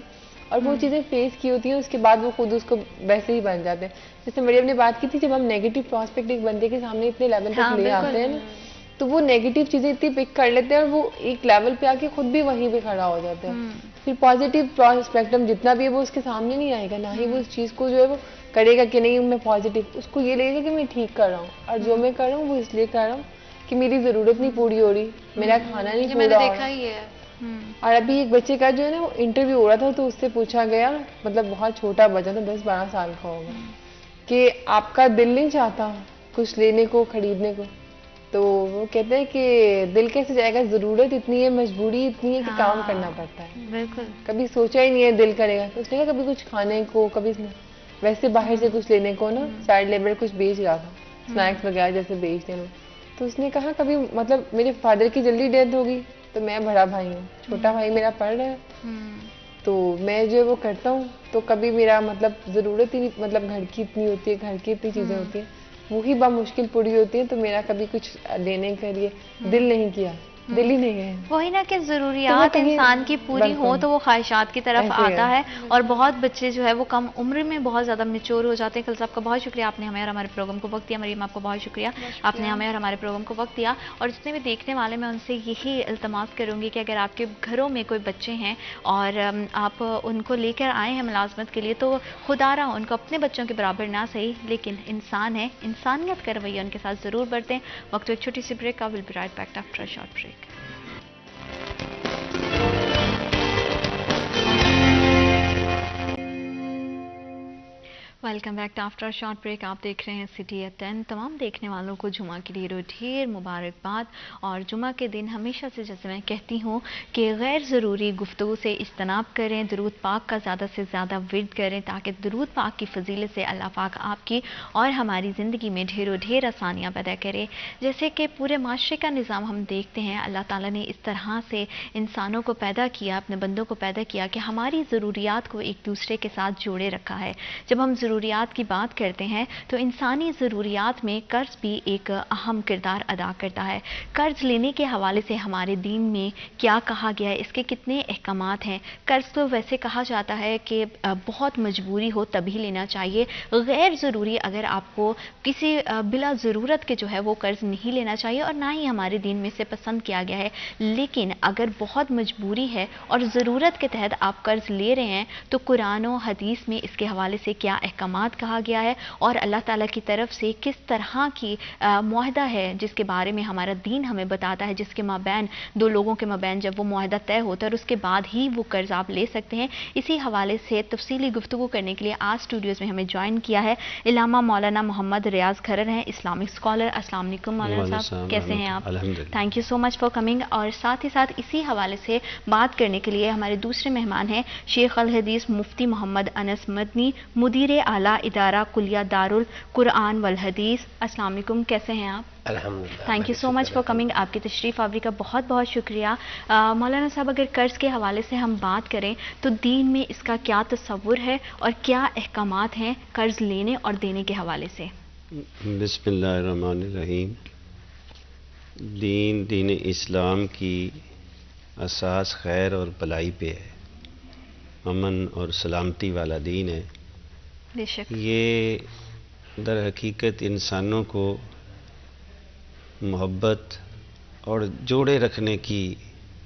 اور وہ چیزیں فیس کی ہوتی ہیں، اس کے بعد وہ خود اس کو ویسے ہی بن جاتے ہیں. جیسے مریم نے بات کی تھی جب ہم نیگیٹو پراسپیکٹ ایک بندے کے سامنے اتنے لیول تک لے آتے ہیں نا تو وہ نیگیٹو چیزیں اتنی پک کر لیتے ہیں اور وہ ایک لیول پہ آ کے خود بھی وہیں پہ کھڑا ہو جاتا ہے. پھر پازیٹیو پراسپیکٹم جتنا بھی ہے وہ اس کے سامنے نہیں آئے گا، نہ ہی وہ اس چیز کو جو ہے وہ کرے گا کہ نہیں میں پازیٹیو. اس کو یہ لگے گا کہ میں ٹھیک کر رہا ہوں اور جو میں کر رہا ہوں وہ اس لیے کر رہا ہوں کہ میری ضرورت نہیں پوری ہو رہی، میرا کھانا نہیں پورا ہو رہا. اور ابھی ایک بچے کا جو ہے نا وہ انٹرویو ہو رہا تھا تو اس سے پوچھا گیا، مطلب بہت چھوٹا بچہ تھا، 10-12 سال کا ہوگا، کہ آپ کا دل نہیں چاہتا کچھ لینے کو خریدنے کو؟ تو وہ کہتے ہیں کہ دل کیسے جائے گا، ضرورت اتنی ہے، مجبوری اتنی ہے کہ کام کرنا پڑتا ہے. بالکل کبھی سوچا ہی نہیں ہے دل کرے گا. تو اس نے کہا کبھی کچھ کھانے کو، کبھی ویسے باہر سے کچھ لینے کو نا چائلڈ لیبر کچھ بیچ رہا تھا، اسنیکس وغیرہ جیسے بیچتے ہیں. تو اس نے کہا کبھی مطلب میرے فادر کی جلدی ڈیتھ ہوگی تو میں بڑا بھائی ہوں، چھوٹا بھائی میرا پڑھ رہا ہے تو میں جو وہ کرتا ہوں تو کبھی میرا مطلب ضرورت ہی مطلب گھر کی اتنی ہوتی ہے، گھر کی اتنی چیزیں ہوتی ہیں وہی بمشکل پوری ہوتی ہیں، تو میرا کبھی کچھ لینے کے لیے دل نہیں کیا. دل ہی نہیں ہے. وہی نا کہ ضروریات انسان کی پوری ہو تو وہ خواہشات کی طرف آتا ہے. اور بہت بچے جو ہے وہ کم عمر میں بہت زیادہ میچور ہو جاتے ہیں. کل صاحب کا بہت شکریہ، آپ نے ہمیں اور ہمارے پروگرام کو وقت دیا. مریم آپ کو بہت شکریہ، آپ نے ہمیں اور ہمارے پروگرام کو وقت دیا. اور جتنے بھی دیکھنے والے میں ان سے یہی التماس کروں گی کہ اگر آپ کے گھروں میں کوئی بچے ہیں اور آپ ان کو لے کر آئے ہیں ملازمت کے لیے، تو خدا رہا ان کو اپنے بچوں کے برابر نہ صحیح لیکن انسان ہے، انسانیت کا رویہ ان کے ساتھ ضرور برتیں. وقت ایک چھوٹی سی بریک کا. Will be right back after a short break. Welcome back to after short break. آپ دیکھ رہے ہیں سٹی ایٹ 10. تمام دیکھنے والوں کو جمعہ کے لیے ڈھیر مبارکباد. اور جمعہ کے دن ہمیشہ سے جیسے میں کہتی ہوں کہ غیر ضروری گفتگو سے اجتناب کریں، درود پاک کا زیادہ سے زیادہ ورد کریں تاکہ درود پاک کی فضیلت سے اللہ پاک آپ کی اور ہماری زندگی میں ڈھیر آسانیاں پیدا کرے. جیسے کہ پورے معاشرے کا نظام ہم دیکھتے ہیں، اللہ تعالیٰ نے اس طرح سے انسانوں کو پیدا کیا، اپنے بندوں کو پیدا کیا کہ ہماری ضروریات کو ایک دوسرے کے ساتھ جوڑے رکھا ہے. جب ہم ضروریات کی بات کرتے ہیں تو انسانی ضروریات میں قرض بھی ایک اہم کردار ادا کرتا ہے. قرض لینے کے حوالے سے ہمارے دین میں کیا کہا گیا ہے، اس کے کتنے احکامات ہیں. قرض تو ویسے کہا جاتا ہے کہ بہت مجبوری ہو تبھی لینا چاہیے. غیر ضروری اگر آپ کو کسی بلا ضرورت کے جو ہے وہ قرض نہیں لینا چاہیے اور نہ ہی ہمارے دین میں سے پسند کیا گیا ہے. لیکن اگر بہت مجبوری ہے اور ضرورت کے تحت آپ قرض لے رہے ہیں تو قرآن و حدیث میں اس کے حوالے سے کیا احکامات کہا گیا ہے اور اللہ تعالیٰ کی طرف سے کس طرح کی معاہدہ ہے جس کے بارے میں ہمارا دین ہمیں بتاتا ہے، جس کے مابین دو لوگوں کے مابین جب وہ معاہدہ طے ہوتا ہے اور اس کے بعد ہی وہ قرض آپ لے سکتے ہیں. اسی حوالے سے تفصیلی گفتگو کرنے کے لیے آج اسٹوڈیوز میں ہمیں جوائن کیا ہے علامہ مولانا محمد ریاض کھرر ہیں، اسلامک اسکالر. السلام علیکم مولانا صاحب، کیسے ہیں آپ؟ Thank you so much for coming. اور ساتھ ہی ساتھ اسی حوالے سے بات کرنے کے لیے ہمارے دوسرے مہمان ہیں شیخ الحدیث مفتی محمد انس مدنی، مدیر اعلیٰ ادارہ کلیہ دارالقرآن والحدیث. السلام علیکم، کیسے ہیں آپ؟ الحمدللہ. Thank you so much for coming. آپ کی تشریف آوری کا بہت بہت شکریہ. مولانا صاحب اگر قرض کے حوالے سے ہم بات کریں تو دین میں اس کا کیا تصور ہے اور کیا احکامات ہیں قرض لینے اور دینے کے حوالے سے؟ بسم اللہ الرحمن الرحیم. دین اسلام کی اساس خیر اور بھلائی پہ ہے، امن اور سلامتی والا دین ہے. بے شک. یہ در حقیقت انسانوں کو محبت اور جوڑے رکھنے کی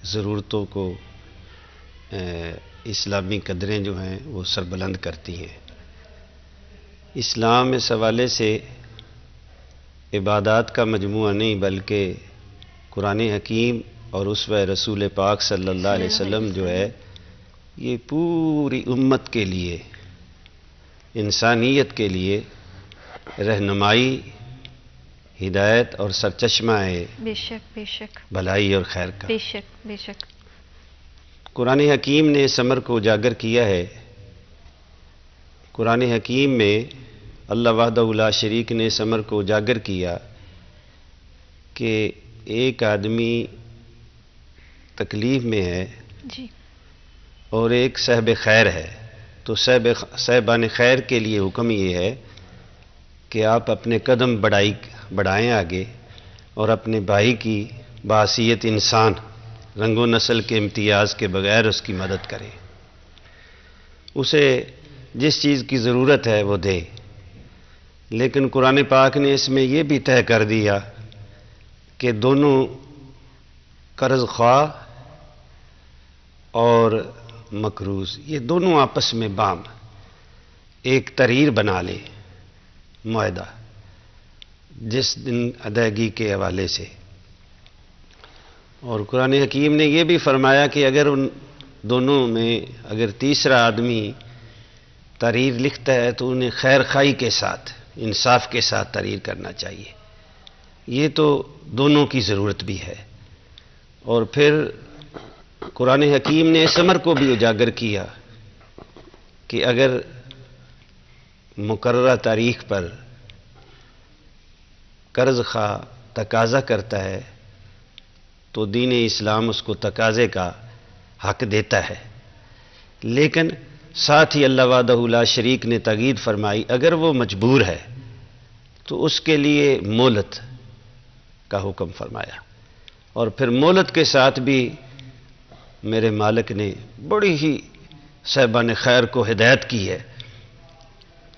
ضرورتوں کو اسلامی قدریں جو ہیں وہ سربلند کرتی ہیں. اسلام اس حوالے سے عبادات کا مجموعہ نہیں بلکہ قرآن حکیم اور اسوہ رسول پاک صلی اللہ علیہ وسلم جو ہے یہ پوری امت کے لیے، انسانیت کے لیے رہنمائی، ہدایت اور سرچشمہ ہے بے شک بے شک بھلائی اور خیر کا. بے شک بے شک. قرآن حکیم نے اس امر کو اجاگر کیا ہے. قرآن حکیم میں اللہ وحدہ لا شریک نے اس امر کو اجاگر کیا کہ ایک آدمی تکلیف میں ہے جی اور ایک صاحب خیر ہے، تو صاحبان خیر کے لیے حکم یہ ہے کہ آپ اپنے قدم بڑھائیں آگے اور اپنے بھائی کی بحیثیت انسان، رنگ و نسل کے امتیاز کے بغیر اس کی مدد کریں، اسے جس چیز کی ضرورت ہے وہ دے. لیکن قرآن پاک نے اس میں یہ بھی طے کر دیا کہ دونوں قرض خواہ اور مقروض یہ دونوں آپس میں بام ایک تحریر بنا لے معاہدہ جس دن ادائیگی کے حوالے سے. اور قرآن حکیم نے یہ بھی فرمایا کہ اگر ان دونوں میں اگر تیسرا آدمی تحریر لکھتا ہے تو انہیں خیر خواہی کے ساتھ، انصاف کے ساتھ تحریر کرنا چاہیے. یہ تو دونوں کی ضرورت بھی ہے. اور پھر قرآن حکیم نے اس امر کو بھی اجاگر کیا کہ اگر مقررہ تاریخ پر قرض خواہ تقاضا کرتا ہے تو دین اسلام اس کو تقاضے کا حق دیتا ہے. لیکن ساتھ ہی اللہ وحدہ لا شریک نے تاکید فرمائی اگر وہ مجبور ہے تو اس کے لیے مہلت کا حکم فرمایا. اور پھر مہلت کے ساتھ بھی میرے مالک نے بڑی ہی صاحبان خیر کو ہدایت کی ہے،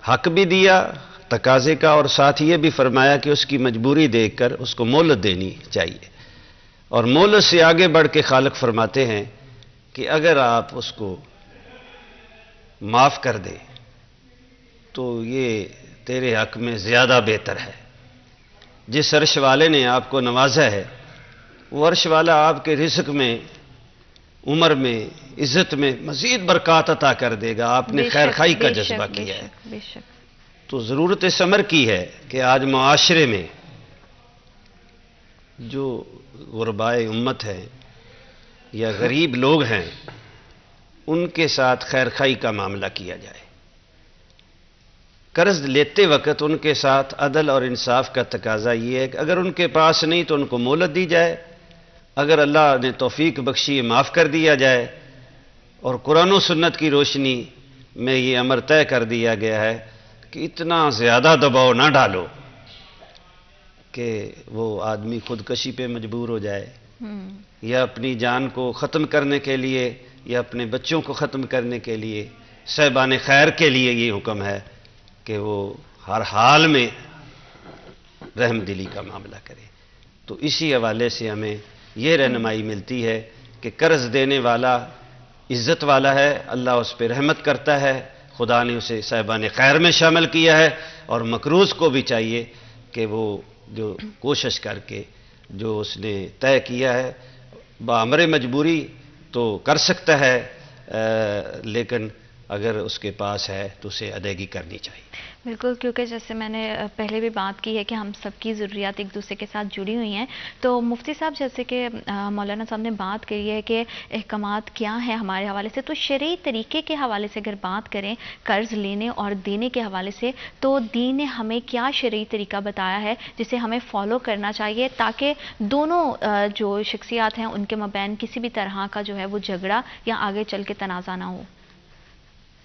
حق بھی دیا تقاضے کا، اور ساتھ یہ بھی فرمایا کہ اس کی مجبوری دیکھ کر اس کو مہلت دینی چاہیے، اور مہلت سے آگے بڑھ کے خالق فرماتے ہیں کہ اگر آپ اس کو معاف کر دیں تو یہ تیرے حق میں زیادہ بہتر ہے۔ جس عرش والے نے آپ کو نوازا ہے وہ عرش والا آپ کے رزق میں، عمر میں، عزت میں مزید برکات عطا کر دے گا۔ آپ نے خیر خائی کا جذبہ کیا ہے، بے شک۔ تو ضرورت ثمر کی ہے کہ آج معاشرے میں جو غربائے امت ہے یا غریب لوگ ہیں ان کے ساتھ خیر خائی کا معاملہ کیا جائے۔ قرض لیتے وقت ان کے ساتھ عدل اور انصاف کا تقاضا یہ ہے کہ اگر ان کے پاس نہیں تو ان کو مہلت دی جائے، اگر اللہ نے توفیق بخشی معاف کر دیا جائے، اور قرآن و سنت کی روشنی میں یہ امر طے کر دیا گیا ہے کہ اتنا زیادہ دباؤ نہ ڈالو کہ وہ آدمی خودکشی پہ مجبور ہو جائے، یا اپنی جان کو ختم کرنے کے لیے یا اپنے بچوں کو ختم کرنے کے لیے۔ صاحبان خیر کے لیے یہ حکم ہے کہ وہ ہر حال میں رحم دلی کا معاملہ کرے۔ تو اسی حوالے سے ہمیں یہ رہنمائی ملتی ہے کہ قرض دینے والا عزت والا ہے، اللہ اس پہ رحمت کرتا ہے، خدا نے اسے صاحبان خیر میں شامل کیا ہے، اور مقروض کو بھی چاہیے کہ وہ جو کوشش کر کے جو اس نے طے کیا ہے بامر مجبوری تو کر سکتا ہے، لیکن اگر اس کے پاس ہے تو اسے ادائیگی کرنی چاہیے۔ بالکل، کیونکہ جیسے میں نے پہلے بھی بات کی ہے کہ ہم سب کی ضروریات ایک دوسرے کے ساتھ جڑی ہوئی ہیں، تو مفتی صاحب جیسے کہ مولانا صاحب نے بات کی ہے کہ احکامات کیا ہیں ہمارے حوالے سے، تو شرعی طریقے کے حوالے سے اگر بات کریں قرض لینے اور دینے کے حوالے سے، تو دین نے ہمیں کیا شرعی طریقہ بتایا ہے جسے ہمیں فالو کرنا چاہیے تاکہ دونوں جو شخصیات ہیں ان کے مابین کسی بھی طرح کا جو ہے وہ جھگڑا یا آگے چل کے تنازع نہ ہو؟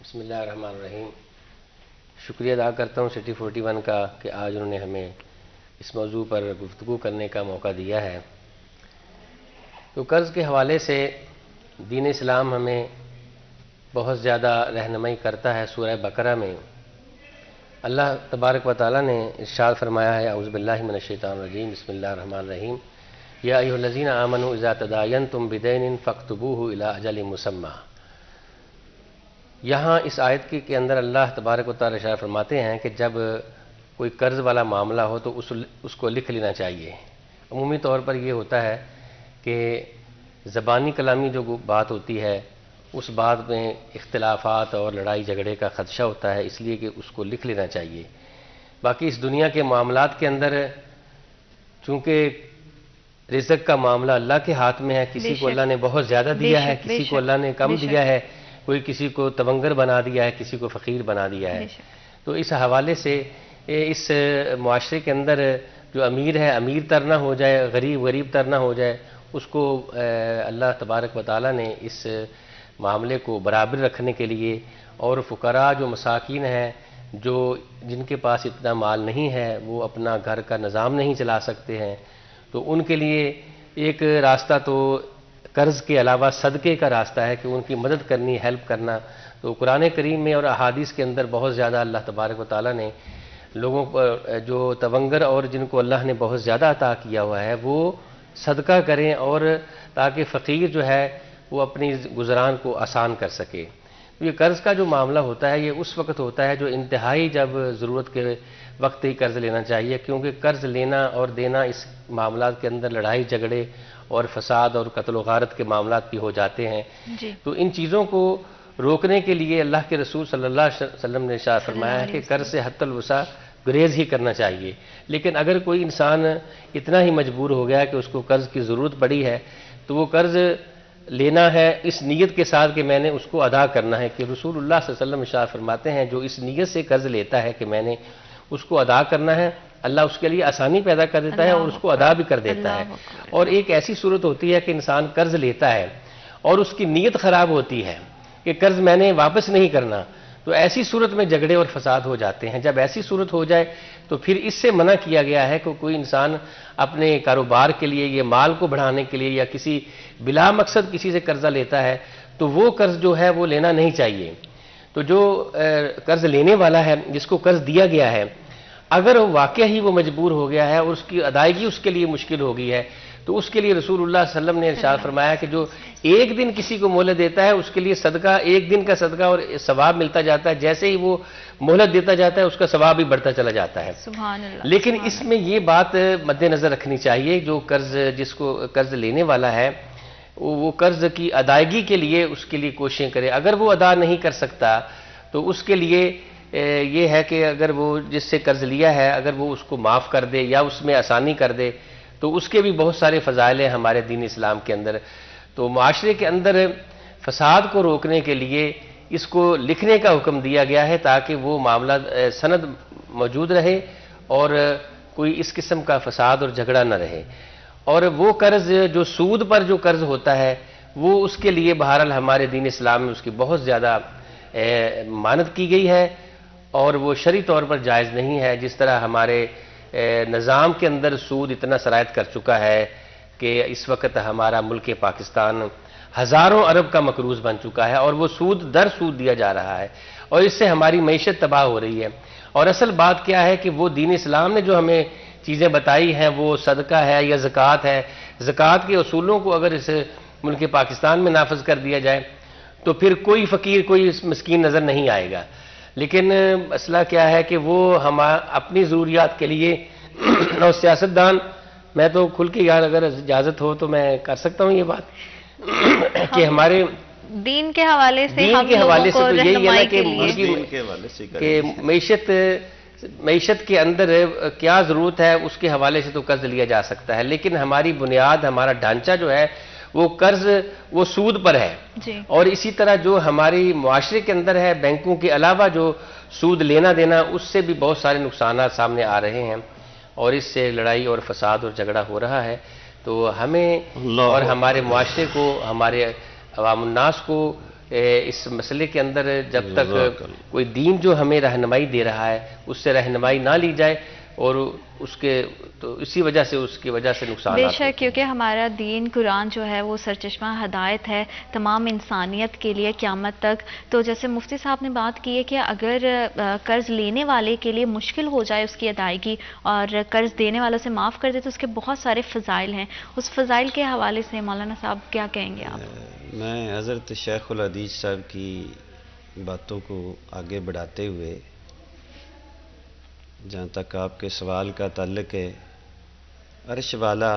بسم اللہ الرحمن الرحیم۔ شکریہ ادا کرتا ہوں سٹی 41 کا کہ آج انہوں نے ہمیں اس موضوع پر گفتگو کرنے کا موقع دیا ہے۔ تو قرض کے حوالے سے دین اسلام ہمیں بہت زیادہ رہنمائی کرتا ہے۔ سورہ بقرہ میں اللہ تبارک و تعالیٰ نے ارشاد فرمایا ہے، اعوذ باللہ من الشیطان الرجیم، بسم اللہ الرحمن الرحیم، یا ایھا الذین آمنوا اذا تداینتم بدین فاکتبوہ الی اجل مسمی۔ یہاں اس آیت کے اندر اللہ تبارک و تعالیٰ ارشاد فرماتے ہیں کہ جب کوئی قرض والا معاملہ ہو تو اس کو لکھ لینا چاہیے۔ عمومی طور پر یہ ہوتا ہے کہ زبانی کلامی جو بات ہوتی ہے اس بات میں اختلافات اور لڑائی جھگڑے کا خدشہ ہوتا ہے، اس لیے کہ اس کو لکھ لینا چاہیے۔ باقی اس دنیا کے معاملات کے اندر چونکہ رزق کا معاملہ اللہ کے ہاتھ میں ہے، کسی کو اللہ نے بہت زیادہ دیا ہے، کسی کو اللہ نے کم دیا ہے، کوئی کسی کو تونگر بنا دیا ہے، کسی کو فقیر بنا دیا ہے۔ تو اس حوالے سے اس معاشرے کے اندر جو امیر ہے امیر تر نہ ہو جائے، غریب غریب تر نہ ہو جائے، اس کو اللہ تبارک و تعالیٰ نے اس معاملے کو برابر رکھنے کے لیے، اور فقراء جو مساکین ہیں جن کے پاس اتنا مال نہیں ہے، وہ اپنا گھر کا نظام نہیں چلا سکتے ہیں، تو ان کے لیے ایک راستہ تو قرض کے علاوہ صدقے کا راستہ ہے کہ ان کی مدد کرنی، ہیلپ کرنا۔ تو قرآن کریم میں اور احادیث کے اندر بہت زیادہ اللہ تبارک و تعالیٰ نے لوگوں پر جو تونگر اور جن کو اللہ نے بہت زیادہ عطا کیا ہوا ہے وہ صدقہ کریں، اور تاکہ فقیر جو ہے وہ اپنی گزران کو آسان کر سکے۔ یہ قرض کا جو معاملہ ہوتا ہے یہ اس وقت ہوتا ہے جو انتہائی جب ضرورت کے وقت ہی قرض لینا چاہیے، کیونکہ قرض لینا اور دینا اس معاملات کے اندر لڑائی جھگڑے اور فساد اور قتل و غارت کے معاملات بھی ہو جاتے ہیں۔ تو ان چیزوں کو روکنے کے لیے اللہ کے رسول صلی اللہ علیہ وسلم نے ارشاد فرمایا ہے کہ قرض سے حتی الوسع گریز ہی کرنا چاہیے۔ لیکن اگر کوئی انسان اتنا ہی مجبور ہو گیا کہ اس کو قرض کی ضرورت پڑی ہے تو وہ قرض لینا ہے اس نیت کے ساتھ کہ میں نے اس کو ادا کرنا ہے، کہ رسول اللہ صلی اللہ علیہ وسلم ارشاد فرماتے ہیں جو اس نیت سے قرض لیتا ہے کہ میں نے اس کو ادا کرنا ہے، اللہ اس کے لیے آسانی پیدا کر دیتا ہے اور اس کو ادا بھی کر دیتا ہے۔ اور ایک ایسی صورت ہوتی ہے کہ انسان قرض لیتا ہے اور اس کی نیت خراب ہوتی ہے کہ قرض میں نے واپس نہیں کرنا، تو ایسی صورت میں جھگڑے اور فساد ہو جاتے ہیں۔ جب ایسی صورت ہو جائے تو پھر اس سے منع کیا گیا ہے کہ کوئی انسان اپنے کاروبار کے لیے یا مال کو بڑھانے کے لیے یا کسی بلا مقصد کسی سے قرضہ لیتا ہے تو وہ قرض جو ہے وہ لینا نہیں چاہیے. تو جو قرض لینے والا ہے، جس کو قرض دیا گیا ہے، اگر واقعہ ہی وہ مجبور ہو گیا ہے اور اس کی ادائیگی اس کے لیے مشکل ہو گئی ہے تو اس کے لیے رسول اللہ صلی اللہ علیہ وسلم نے ارشاد فرمایا کہ جو ایک دن کسی کو مہلت دیتا ہے اس کے لیے صدقہ، ایک دن کا صدقہ اور ثواب ملتا جاتا ہے. جیسے ہی وہ مہلت دیتا جاتا ہے اس کا ثواب بھی بڑھتا چلا جاتا ہے. سبحان اللہ. لیکن اس میں یہ بات مد نظر رکھنی چاہیے، جو قرض جس کو قرض لینے والا ہے وہ قرض کی ادائیگی کے لیے اس کے لیے کوششیں کرے. اگر وہ ادا نہیں کر سکتا تو اس کے لیے یہ ہے کہ اگر وہ جس سے قرض لیا ہے اگر وہ اس کو معاف کر دے یا اس میں آسانی کر دے تو اس کے بھی بہت سارے فضائل ہیں ہمارے دین اسلام کے اندر. تو معاشرے کے اندر فساد کو روکنے کے لیے اس کو لکھنے کا حکم دیا گیا ہے تاکہ وہ معاملہ سند موجود رہے اور کوئی اس قسم کا فساد اور جھگڑا نہ رہے. اور وہ قرض جو سود پر جو قرض ہوتا ہے وہ اس کے لیے بہرحال ہمارے دین اسلام میں اس کی بہت زیادہ مانت کی گئی ہے اور وہ شرعی طور پر جائز نہیں ہے. جس طرح ہمارے نظام کے اندر سود اتنا سرایت کر چکا ہے کہ اس وقت ہمارا ملک پاکستان ہزاروں ارب کا مقروض بن چکا ہے اور وہ سود در سود دیا جا رہا ہے اور اس سے ہماری معیشت تباہ ہو رہی ہے. اور اصل بات کیا ہے کہ وہ دین اسلام نے جو ہمیں چیزیں بتائی ہیں وہ صدقہ ہے یا زکوٰۃ ہے. زکوٰۃ کے اصولوں کو اگر اس ملک پاکستان میں نافذ کر دیا جائے تو پھر کوئی فقیر کوئی مسکین نظر نہیں آئے گا. لیکن مسئلہ کیا ہے کہ وہ ہم اپنی ضروریات کے لیے اور سیاستدان، میں تو کھل کے یار اگر اجازت ہو تو میں کر سکتا ہوں یہ بات کہ ہمارے دین کے حوالے سے دین ہم کے حوالے سے لوگوں تو کو یہی ہے نا رہنمائی کہ کے لیے دین کے حوالے سے کہ معیشت کے اندر کیا ضرورت ہے اس کے حوالے سے تو قرض لیا جا سکتا ہے. لیکن ہماری بنیاد، ہمارا ڈھانچہ جو ہے وہ قرض وہ سود پر ہے. جی. اور اسی طرح جو ہماری معاشرے کے اندر ہے بینکوں کے علاوہ جو سود لینا دینا اس سے بھی بہت سارے نقصانات سامنے آ رہے ہیں اور اس سے لڑائی اور فساد اور جھگڑا ہو رہا ہے. تو ہمیں اور ہمارے معاشرے کو، ہمارے عوام الناس کو اس مسئلے کے اندر جب تک کوئی دین جو ہمیں رہنمائی دے رہا ہے اس سے رہنمائی نہ لی جائے اور اس کے تو اسی وجہ سے اس کی وجہ سے نقصان بے شک، کیونکہ ہمارا دین قرآن جو ہے وہ سرچشمہ ہدایت ہے تمام انسانیت کے لیے قیامت تک. تو جیسے مفتی صاحب نے بات کی ہے کہ اگر قرض لینے والے کے لیے مشکل ہو جائے اس کی ادائیگی اور قرض دینے والوں سے معاف کر دے تو اس کے بہت سارے فضائل ہیں. اس فضائل کے حوالے سے مولانا صاحب کیا کہیں گے آپ؟ میں حضرت شیخ الحدیث صاحب کی باتوں کو آگے بڑھاتے ہوئے، جہاں تک آپ کے سوال کا تعلق ہے، عرش والا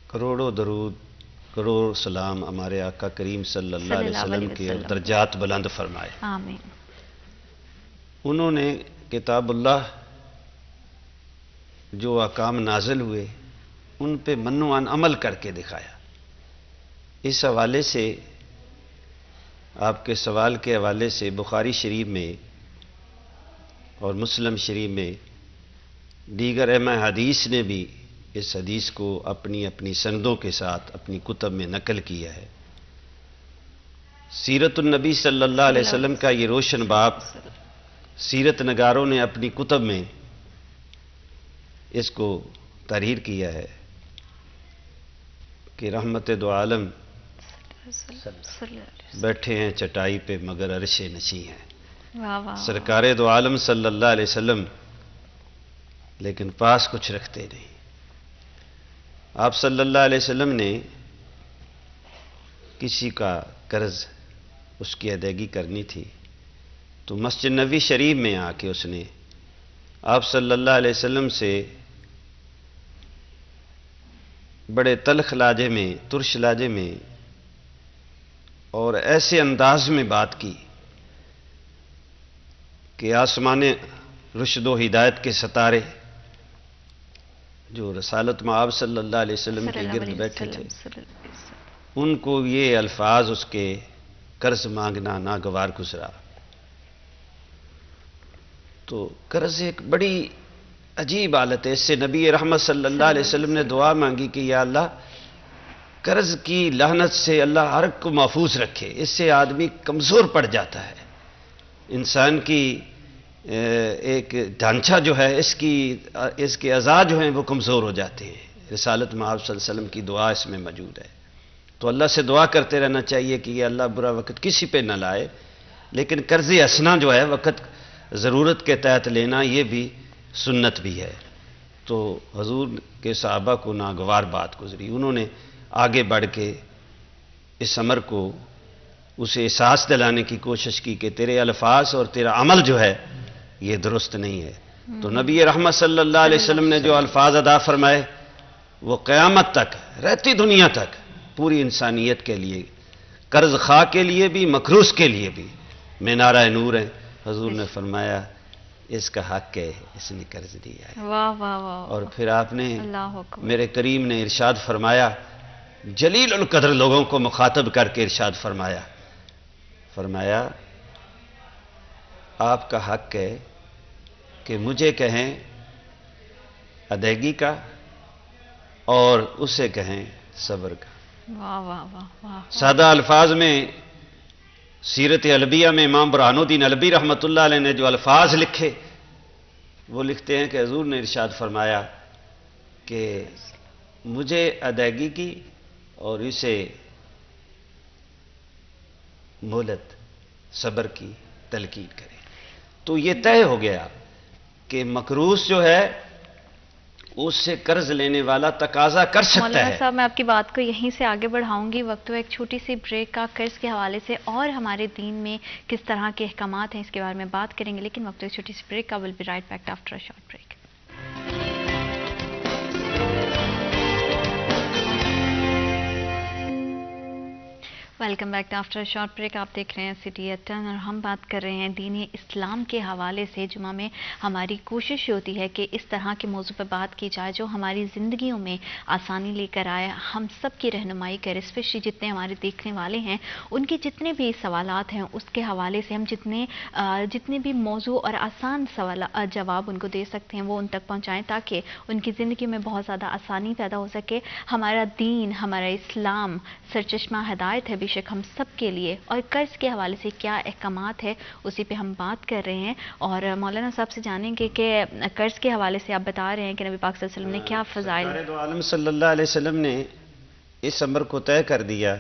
کروڑوں درود کروڑ سلام ہمارے آقا کریم صلی اللہ علیہ وسلم کے اور درجات بلند فرمائے. آمین. انہوں نے کتاب اللہ جو احکام نازل ہوئے ان پہ منو عن عمل کر کے دکھایا. اس حوالے سے آپ کے سوال کے حوالے سے بخاری شریف میں اور مسلم شریف میں دیگر ائمہ حدیث نے بھی اس حدیث کو اپنی اپنی سندوں کے ساتھ اپنی کتب میں نقل کیا ہے. سیرت النبی صلی اللہ علیہ وسلم کا یہ روشن باب سیرت نگاروں نے اپنی کتب میں اس کو تحریر کیا ہے کہ رحمت دو عالم بیٹھے ہیں چٹائی پہ مگر عرش نشیں ہیں. سرکار دو عالم صلی اللہ علیہ وسلم لیکن پاس کچھ رکھتے نہیں. آپ صلی اللہ علیہ وسلم نے کسی کا قرض اس کی ادائیگی کرنی تھی تو مسجد نبوی شریف میں آ کے اس نے آپ صلی اللہ علیہ وسلم سے بڑے تلخ لہجے میں، ترش لہجے میں اور ایسے انداز میں بات کی کہ آسمان رشد و ہدایت کے ستارے جو رسالت مآب صلی اللہ علیہ وسلم کے گرد بیٹھے تھے ان کو یہ الفاظ اس کے قرض مانگنا ناگوار گزرا. تو قرض ایک بڑی عجیب حالت ہے. اس سے نبی رحمت صلی اللہ علیہ وسلم نے دعا مانگی کہ یا اللہ قرض کی لعنت سے اللہ ہر کو محفوظ رکھے. اس سے آدمی کمزور پڑ جاتا ہے. انسان کی ایک ڈھانچہ جو ہے اس کے اعضاء جو ہیں وہ کمزور ہو جاتے ہیں۔ رسالت میں آپ صلی اللہ علیہ وسلم کی دعا اس میں موجود ہے، تو اللہ سے دعا کرتے رہنا چاہیے کہ یہ اللہ برا وقت کسی پہ نہ لائے، لیکن قرض حسنہ جو ہے وقت ضرورت کے تحت لینا یہ بھی سنت بھی ہے۔ تو حضور کے صحابہ کو ناگوار بات گزری، انہوں نے آگے بڑھ کے اس امر کو اسے احساس دلانے کی کوشش کی کہ تیرے الفاظ اور تیرا عمل جو ہے یہ درست نہیں ہے۔ تو نبی رحمت صلی اللہ علیہ وسلم نے جو الفاظ ادا فرمائے وہ قیامت تک، رہتی دنیا تک، پوری انسانیت کے لیے، قرض خواہ کے لیے بھی، مکروس کے لیے بھی مینارہ نور ہیں۔ حضور نے فرمایا اس کا حق ہے، اس نے قرض دیا ہے۔ واہ واہ واہ، اور پھر آپ نے اللہ اکبر، میرے کریم نے ارشاد فرمایا، جلیل القدر لوگوں کو مخاطب کر کے ارشاد فرمایا آپ کا حق ہے کہ مجھے کہیں ادائیگی کا اور اسے کہیں صبر کا۔ واہ واہ واہ واہ، سادہ الفاظ میں سیرت علبیہ میں امام برہان الدین علبی رحمۃ اللہ علیہ نے جو الفاظ لکھے وہ لکھتے ہیں کہ حضور نے ارشاد فرمایا کہ مجھے ادائیگی کی اور اسے مہلت صبر کی تلقین کرے۔ تو یہ طے ہو گیا کہ مقروض جو ہے اس سے قرض لینے والا تقاضا کر سکتا مولانا ہے۔ صاحب میں آپ کی بات کو یہیں سے آگے بڑھاؤں گی، وقت ایک چھوٹی سی بریک کا، قرض کے حوالے سے اور ہمارے دین میں کس طرح کے احکامات ہیں اس کے بارے میں بات کریں گے، لیکن وقت ایک چھوٹی سی بریک کا، will be right back after a short break. Welcome back after short break, آپ دیکھ رہے ہیں سٹی ایٹ 10 اور ہم بات کر رہے ہیں دین اسلام کے حوالے سے۔ جمعہ میں ہماری کوشش ہوتی ہے کہ اس طرح کے موضوع پر بات کی جائے جو ہماری زندگیوں میں آسانی لے کر آئے، ہم سب کی رہنمائی کرے، اسپیشلی جتنے ہمارے دیکھنے والے ہیں ان کے جتنے بھی سوالات ہیں اس کے حوالے سے ہم جتنے بھی موضوع اور آسان جواب ان کو دے سکتے ہیں وہ ان تک پہنچائیں تاکہ ان کی زندگی میں بہت زیادہ آسانی پیدا ہو سکے۔ ہمارا دین، ہمارا اسلام سرچشمہ ہدایت ہے بے شک ہم سب کے لیے، اور قرض کے حوالے سے کیا احکامات ہے اسی پہ ہم بات کر رہے ہیں۔ اور مولانا صاحب سے جانیں گے کہ قرض کے حوالے سے آپ بتا رہے ہیں کہ نبی پاک صلی اللہ علیہ وسلم نے کیا فضائل، سرکار دو عالم صلی اللہ علیہ وسلم نے اس امر کو طے کر دیا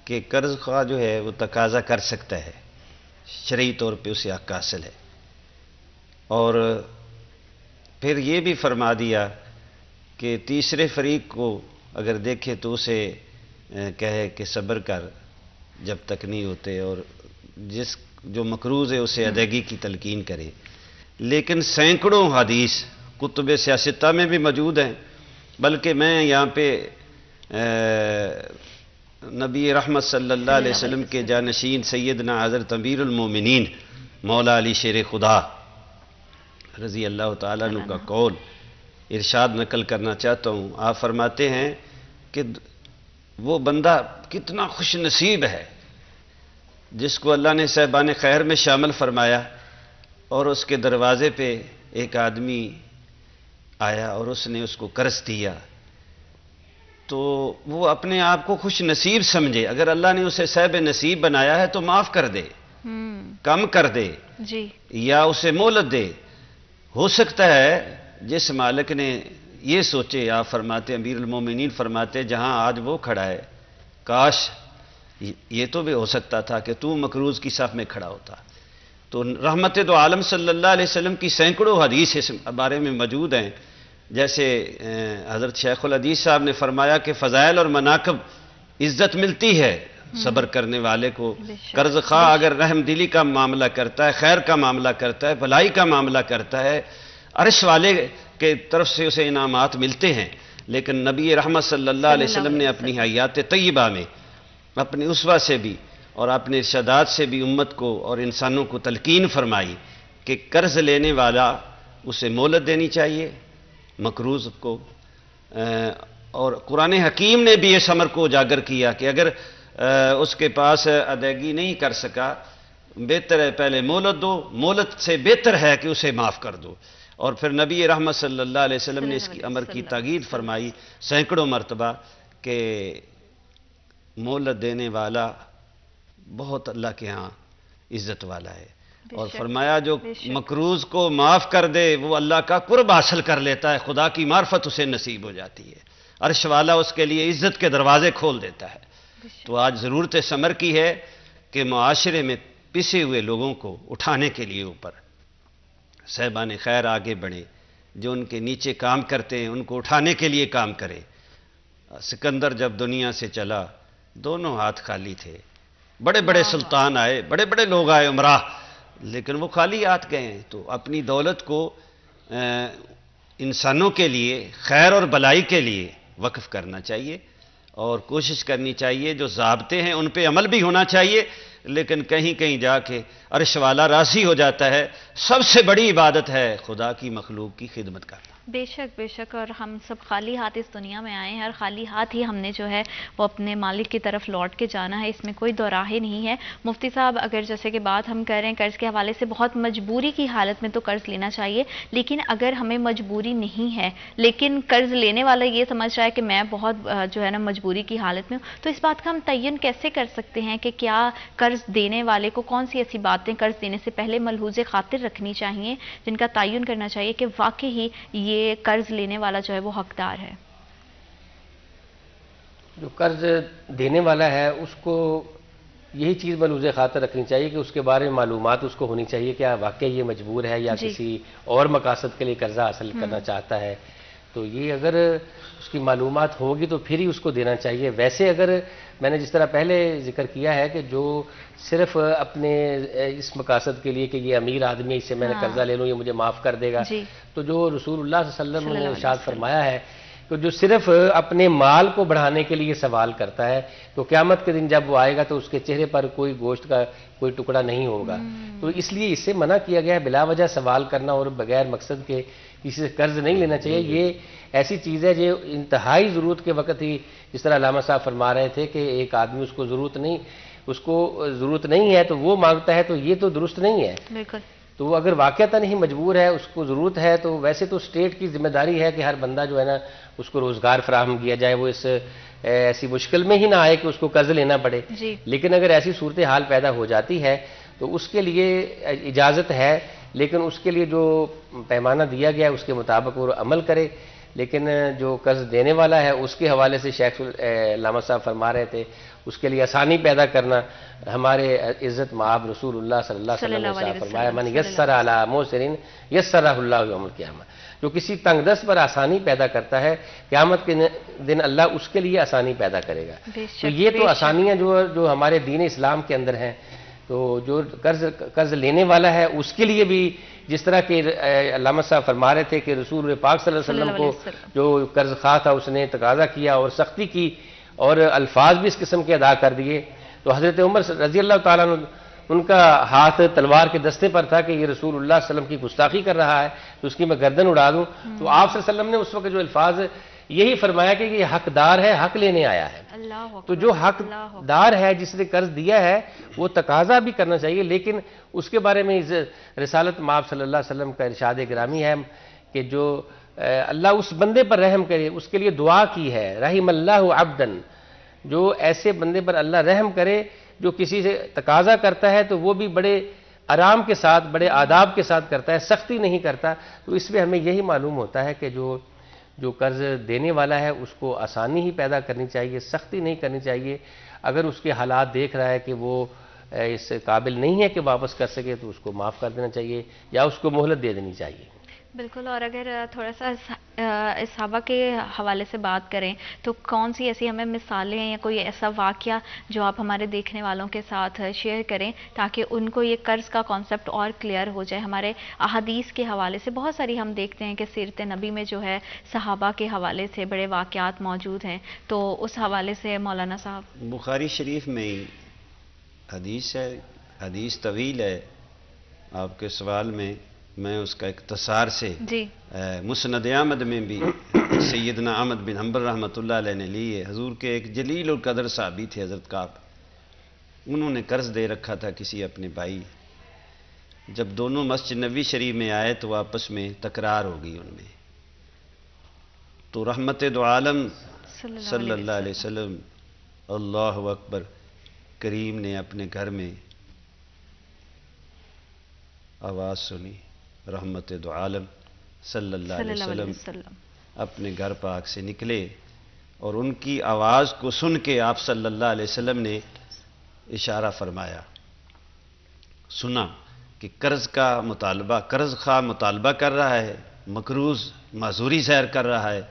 کہ قرض خواہ جو ہے وہ تقاضا کر سکتا ہے، شرعی طور پہ اسے حق حاصل ہے، اور پھر یہ بھی فرما دیا کہ تیسرے فریق کو اگر دیکھے تو اسے کہے کہ صبر کر جب تک نہیں ہوتے، اور جو مقروض ہے اسے ادائیگی کی تلقین کرے۔ لیکن سینکڑوں حدیث کتب سیاستہ میں بھی موجود ہیں، بلکہ میں یہاں پہ نبی رحمت صلی اللہ علیہ وسلم کے جانشین سیدنا حضرت امیر المومنین مولا علی شیر خدا رضی اللہ تعالیٰ عنہ کا قول ارشاد نقل کرنا چاہتا ہوں۔ آپ فرماتے ہیں کہ وہ بندہ کتنا خوش نصیب ہے جس کو اللہ نے صاحبان خیر میں شامل فرمایا، اور اس کے دروازے پہ ایک آدمی آیا اور اس نے اس کو قرض دیا، تو وہ اپنے آپ کو خوش نصیب سمجھے۔ اگر اللہ نے اسے صاحب نصیب بنایا ہے تو معاف کر دے، کم کر دے، جی، یا اسے مہلت دے۔ ہو سکتا ہے جس مالک نے یہ سوچے، آپ فرماتے امیر المومنین فرماتے جہاں آج وہ کھڑا ہے کاش یہ تو بھی ہو سکتا تھا کہ تو مقروض کی صف میں کھڑا ہوتا۔ تو رحمت دو عالم صلی اللہ علیہ وسلم کی سینکڑوں حدیث اس بارے میں موجود ہیں، جیسے حضرت شیخ الحدیث صاحب نے فرمایا کہ فضائل اور مناقب عزت ملتی ہے صبر کرنے والے کو۔ قرض خواہ اگر رحم دلی کا معاملہ کرتا ہے، خیر کا معاملہ کرتا ہے، بھلائی کا معاملہ کرتا ہے، عرش والے کے طرف سے اسے انعامات ملتے ہیں۔ لیکن نبی رحمت صلی اللہ علیہ وسلم نے اپنی حیات طیبہ میں اپنی اسوہ سے بھی اور اپنے ارشادات سے بھی امت کو اور انسانوں کو تلقین فرمائی کہ قرض لینے والا اسے مہلت دینی چاہیے مقروض کو، اور قرآن حکیم نے بھی اس امر کو اجاگر کیا کہ اگر اس کے پاس ادائیگی نہیں کر سکا بہتر ہے پہلے مہلت دو، مہلت سے بہتر ہے کہ اسے معاف کر دو۔ اور پھر نبی رحمت صلی اللہ علیہ وسلم نے اس کی امر کی تاکید فرمائی سینکڑوں مرتبہ کہ مہلت دینے والا بہت اللہ کے ہاں عزت والا ہے۔ اور فرمایا جو مقروض کو معاف کر دے وہ اللہ کا قرب حاصل کر لیتا ہے، خدا کی معرفت اسے نصیب ہو جاتی ہے، عرش والا اس کے لیے عزت کے دروازے کھول دیتا ہے۔ تو آج ضرورت ثمر کی ہے کہ معاشرے میں پسے ہوئے لوگوں کو اٹھانے کے لیے اوپر صاحبان خیر آگے بڑھیں، جو ان کے نیچے کام کرتے ہیں ان کو اٹھانے کے لیے کام کریں۔ سکندر جب دنیا سے چلا دونوں ہاتھ خالی تھے، بڑے بڑے سلطان آئے، بڑے بڑے لوگ آئے عمرہ، لیکن وہ خالی ہاتھ گئے ہیں۔ تو اپنی دولت کو انسانوں کے لیے خیر اور بلائی کے لیے وقف کرنا چاہیے اور کوشش کرنی چاہیے، جو ضابطے ہیں ان پہ عمل بھی ہونا چاہیے، لیکن کہیں کہیں جا کے عرش والا راضی ہو جاتا ہے۔ سب سے بڑی عبادت ہے خدا کی مخلوق کی خدمت کرنا۔ بے شک، اور ہم سب خالی ہاتھ اس دنیا میں آئے ہیں، اور خالی ہاتھ ہی ہم نے جو ہے وہ اپنے مالک کی طرف لوٹ کے جانا ہے، اس میں کوئی دو راہ نہیں ہے۔ مفتی صاحب، اگر جیسے کہ بات ہم کر رہے ہیں قرض کے حوالے سے، بہت مجبوری کی حالت میں تو قرض لینا چاہیے، لیکن اگر ہمیں مجبوری نہیں ہے لیکن قرض لینے والا یہ سمجھ رہا ہے کہ میں بہت جو ہے نا مجبوری کی حالت میں ہوں، تو اس بات کا ہم تعین کیسے کر سکتے ہیں کہ کیا قرض دینے والے کو کون سی ایسی باتیں قرض دینے سے پہلے ملحوظ خاطر رکھنی چاہیے جن کا تعین کرنا چاہیے کہ واقعی یہ قرض لینے والا جو ہے وہ حقدار ہے؟ جو قرض دینے والا ہے اس کو یہی چیز ملحوظ خاطر رکھنی چاہیے کہ اس کے بارے میں معلومات اس کو ہونی چاہیے کہ واقعی یہ مجبور ہے یا کسی اور مقاصد کے لیے قرضہ حاصل کرنا چاہتا ہے۔ تو یہ اگر اس کی معلومات ہوگی تو پھر ہی اس کو دینا چاہیے۔ ویسے اگر میں نے جس طرح پہلے ذکر کیا ہے کہ جو صرف اپنے اس مقاصد کے لیے کہ یہ امیر آدمی ہے، اس سے میں نے قرضہ لے لوں، یہ مجھے معاف کر دے گا، تو جو رسول اللہ صلی اللہ علیہ وسلم نے ارشاد فرمایا ہے کہ جو صرف اپنے مال کو بڑھانے کے لیے سوال کرتا ہے تو قیامت کے دن جب وہ آئے گا تو اس کے چہرے پر کوئی گوشت کا کوئی ٹکڑا نہیں ہوگا۔ تو اس لیے اس سے منع کیا گیا ہے، بلا وجہ سوال کرنا اور بغیر مقصد کے کسی سے قرض نہیں لینا چاہیے۔ یہ ایسی چیز ہے جو انتہائی ضرورت کے وقت ہی، جس طرح علامہ صاحب فرما رہے تھے کہ ایک آدمی اس کو ضرورت نہیں ہے تو وہ مانگتا ہے، تو یہ تو درست نہیں ہے۔ بالکل۔ تو وہ اگر واقعتاً ہی مجبور ہے، اس کو ضرورت ہے، تو ویسے تو اسٹیٹ کی ذمہ داری ہے کہ ہر بندہ جو ہے نا اس کو روزگار فراہم کیا جائے، وہ اس ایسی مشکل میں ہی نہ آئے کہ اس کو قرض لینا پڑے۔ لیکن اگر ایسی صورتحال پیدا ہو جاتی ہے تو اس کے لیے اجازت ہے، لیکن اس کے لیے جو پیمانہ دیا گیا ہے اس کے مطابق وہ عمل کرے۔ لیکن جو قرض دینے والا ہے اس کے حوالے سے شیخ علامہ صاحب فرما رہے تھے اس کے لیے آسانی پیدا کرنا۔ ہمارے عزت مآب رسول اللہ صلی اللہ علیہ وسلم نے فرمایا من یسر علی معسر یسرہ اللہ یوم القیامہ، جو کسی تنگ دست پر آسانی پیدا کرتا ہے قیامت کے دن اللہ اس کے لیے آسانی پیدا کرے گا۔ تو یہ تو آسانیاں جو ہمارے دین اسلام کے اندر ہیں، تو جو قرض لینے والا ہے اس کے لیے بھی جس طرح کہ علامہ صاحب فرما رہے تھے کہ رسول پاک صلی اللہ علیہ وسلم کو جو قرض خواہ تھا اس نے تقاضا کیا اور سختی کی اور الفاظ بھی اس قسم کے ادا کر دیے، تو حضرت عمر رضی اللہ تعالیٰ عنہ ان کا ہاتھ تلوار کے دستے پر تھا کہ یہ رسول اللہ صلی اللہ علیہ وسلم کی گستاخی کر رہا ہے تو اس کی میں گردن اڑا دوں۔ تو آپ صلی اللہ علیہ وسلم نے اس وقت جو الفاظ یہی فرمایا کہ یہ حقدار ہے، حق لینے آیا ہے۔ تو جو حقدار ہے جس نے قرض دیا ہے وہ تقاضا بھی کرنا چاہیے، لیکن اس کے بارے میں رسالت مآب صلی اللہ علیہ وسلم کا ارشاد گرامی ہے کہ جو اللہ اس بندے پر رحم کرے، اس کے لیے دعا کی ہے رحم اللہ عبدن، جو ایسے بندے پر اللہ رحم کرے جو کسی سے تقاضا کرتا ہے تو وہ بھی بڑے آرام کے ساتھ، بڑے آداب کے ساتھ کرتا ہے، سختی نہیں کرتا۔ تو اس میں ہمیں یہی معلوم ہوتا ہے کہ جو قرض دینے والا ہے اس کو آسانی ہی پیدا کرنی چاہیے، سختی نہیں کرنی چاہیے۔ اگر اس کے حالات دیکھ رہا ہے کہ وہ اس قابل نہیں ہے کہ واپس کر سکے تو اس کو معاف کر دینا چاہیے یا اس کو مہلت دے دینی چاہیے۔ بالکل۔ اور اگر تھوڑا سا صحابہ کے حوالے سے بات کریں تو کون سی ایسی ہمیں مثالیں ہیں یا کوئی ایسا واقعہ جو آپ ہمارے دیکھنے والوں کے ساتھ شیئر کریں تاکہ ان کو یہ قرض کا کانسیپٹ اور کلیئر ہو جائے؟ ہمارے احادیث کے حوالے سے بہت ساری ہم دیکھتے ہیں کہ سیرت نبی میں جو ہے صحابہ کے حوالے سے بڑے واقعات موجود ہیں، تو اس حوالے سے مولانا صاحب۔ بخاری شریف میں ہی حدیث ہے، حدیث طویل ہے، آپ کے سوال میں اس کا اختصار سے مسند احمد میں بھی سیدنا احمد بن حنبل رحمۃ اللہ علیہ نے لی ہے۔ حضور کے ایک جلیل القدر صحابی تھے حضرت کعب، انہوں نے قرض دے رکھا تھا کسی اپنے بھائی، جب دونوں مسجد نبوی شریف میں آئے تو آپس میں تکرار ہو گئی ان میں، تو رحمت دو عالم صلی اللہ علیہ وسلم اللہ اکبر کریم نے اپنے گھر میں آواز سنی رحمت دو عالم صلی اللہ علیہ وسلم اپنے گھر پاک سے نکلے اور ان کی آواز کو سن کے آپ صلی اللہ علیہ وسلم نے اشارہ فرمایا، سنا کہ قرض کا مطالبہ، قرض خواہ مطالبہ کر رہا ہے، مقروض معذوری ظاہر کر رہا ہے،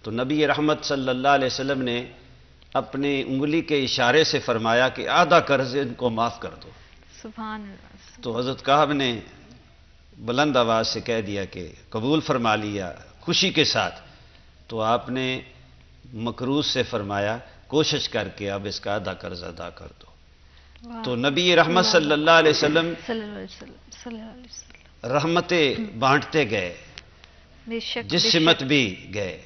تو نبی رحمت صلی اللہ علیہ وسلم نے اپنی انگلی کے اشارے سے فرمایا کہ آدھا قرض ان کو معاف کر دو۔ سبحان اللہ۔ تو حضرت کعب نے بلند آواز سے کہہ دیا کہ قبول فرما لیا خوشی کے ساتھ۔ تو آپ نے مقروض سے فرمایا کوشش کر کے اب اس کا آدھا قرض ادا کر دو۔ تو نبی رحمت صلی اللہ علیہ وسلم رحمتیں بانٹتے گئے، بے شک جس سمت بھی گئے،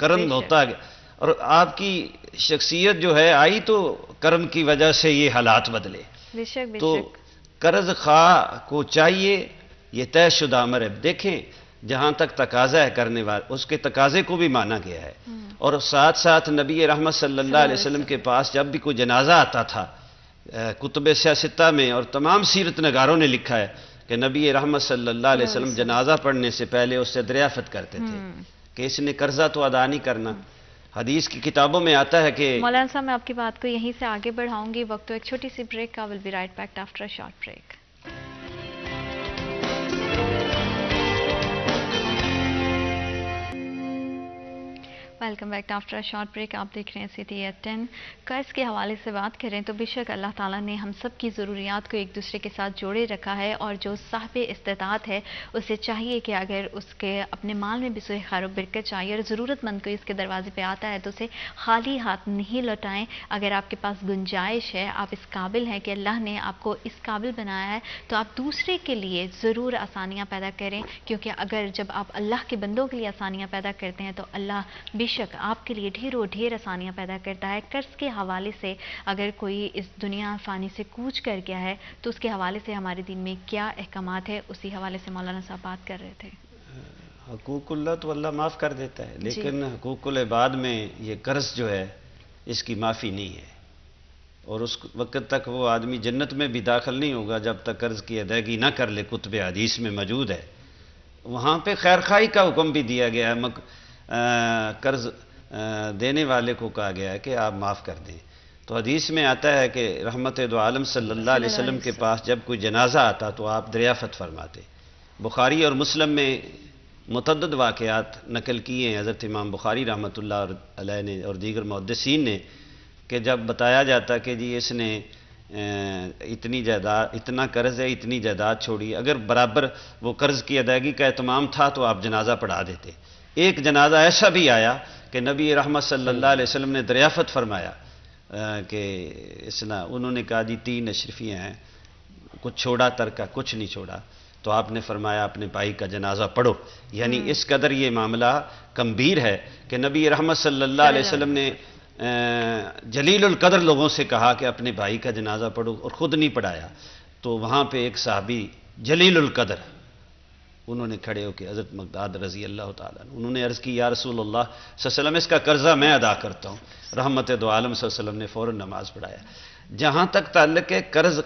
کرم ہوتا گیا، اور آپ کی شخصیت جو ہے آئی تو کرم کی وجہ سے یہ حالات بدلے۔ تو قرض خواہ کو چاہیے، یہ طے شدہ امر ہے۔ دیکھیں جہاں تک تقاضا ہے کرنے والا، اس کے تقاضے کو بھی مانا گیا ہے، اور ساتھ ساتھ نبی رحمت صلی اللہ علیہ وسلم کے پاس جب بھی کوئی جنازہ آتا تھا، کتب سیاستہ میں اور تمام سیرت نگاروں نے لکھا ہے کہ نبی رحمت صلی اللہ علیہ وسلم جنازہ پڑھنے سے پہلے اس سے دریافت کرتے تھے کہ اس نے قرضہ تو ادا نہیں کرنا۔ حدیث کی کتابوں میں آتا ہے کہ مولانا صاحب میں آپ کی بات کو یہیں سے آگے بڑھاؤں گی، وقت تو ایک چھوٹی سی بریک کا، will be right back after a short break. Welcome back after a short break. آپ دیکھ رہے ہیں سٹی ایٹ 10۔ قرض کے حوالے سے بات کریں تو بے شک اللہ تعالیٰ نے ہم سب کی ضروریات کو ایک دوسرے کے ساتھ جوڑے رکھا ہے، اور جو صاحب استطاعت ہے اسے چاہیے کہ اگر اس کے اپنے مال میں بھی سوء خیر و برکت چاہیے اور ضرورت مند کوئی اس کے دروازے پہ آتا ہے تو اسے خالی ہاتھ نہیں لوٹائیں۔ اگر آپ کے پاس گنجائش ہے، آپ اس قابل ہیں کہ اللہ نے آپ کو اس قابل بنایا ہے، تو آپ دوسرے کے لیے ضرور آسانیاں پیدا کریں، کیونکہ اگر جب آپ اللہ کے بندوں کے لیے آسانیاں پیدا کرتے ہیں تو اللہ بے شک آپ کے لیے ڈھیر و ڈھیر آسانیاں پیدا کرتا ہے۔ قرض کے حوالے سے اگر کوئی اس دنیا فانی سے کوچ کر گیا ہے تو اس کے حوالے سے ہمارے دین میں کیا احکامات ہے، اسی حوالے سے مولانا صاحب بات کر رہے تھے۔ حقوق اللہ تو اللہ معاف کر دیتا ہے، لیکن حقوق العباد میں یہ قرض جو ہے اس کی معافی نہیں ہے، اور اس وقت تک وہ آدمی جنت میں بھی داخل نہیں ہوگا جب تک قرض کی ادائیگی نہ کر لے۔ کتب حدیث میں موجود ہے، وہاں پہ خیر خواہی کا حکم بھی دیا گیا ہے، قرض دینے والے کو کہا گیا ہے کہ آپ معاف کر دیں۔ تو حدیث میں آتا ہے کہ رحمت دو عالم صلی اللہ علیہ وسلم کے پاس جب کوئی جنازہ آتا تو آپ دریافت فرماتے۔ بخاری اور مسلم میں متعدد واقعات نقل کیے ہیں حضرت امام بخاری رحمۃ اللہ علیہ نے اور دیگر محدثین نے، کہ جب بتایا جاتا کہ جی اس نے اتنی جائیداد، اتنا قرض ہے، اتنی جائیداد چھوڑی، اگر برابر وہ قرض کی ادائیگی کا اہتمام تھا تو آپ جنازہ پڑھا دیتے۔ ایک جنازہ ایسا بھی آیا کہ نبی رحمت صلی اللہ علیہ وسلم نے دریافت فرمایا کہ انہوں نے کہا جی 3 اشرفیاں ہیں، کچھ چھوڑا ترکا، کچھ نہیں چھوڑا، تو آپ نے فرمایا اپنے بھائی کا جنازہ پڑھو۔ یعنی اس قدر یہ معاملہ گمبھیر ہے کہ نبی رحمت صلی اللہ علیہ وسلم نے جلیل القدر لوگوں سے کہا کہ اپنے بھائی کا جنازہ پڑھو، اور خود نہیں پڑھایا۔ تو وہاں پہ ایک صحابی جلیل القدر، انہوں نے کھڑے ہو کے حضرت مقداد رضی اللہ تعالیٰ عنہ، انہوں نے عرض کی یا رسول اللہ صلی اللہ علیہ وسلم اس کا قرضہ میں ادا کرتا ہوں۔ رحمت دو عالم صلی اللہ علیہ وسلم نے فوراً نماز پڑھایا۔ جہاں تک تعلق ہے قرض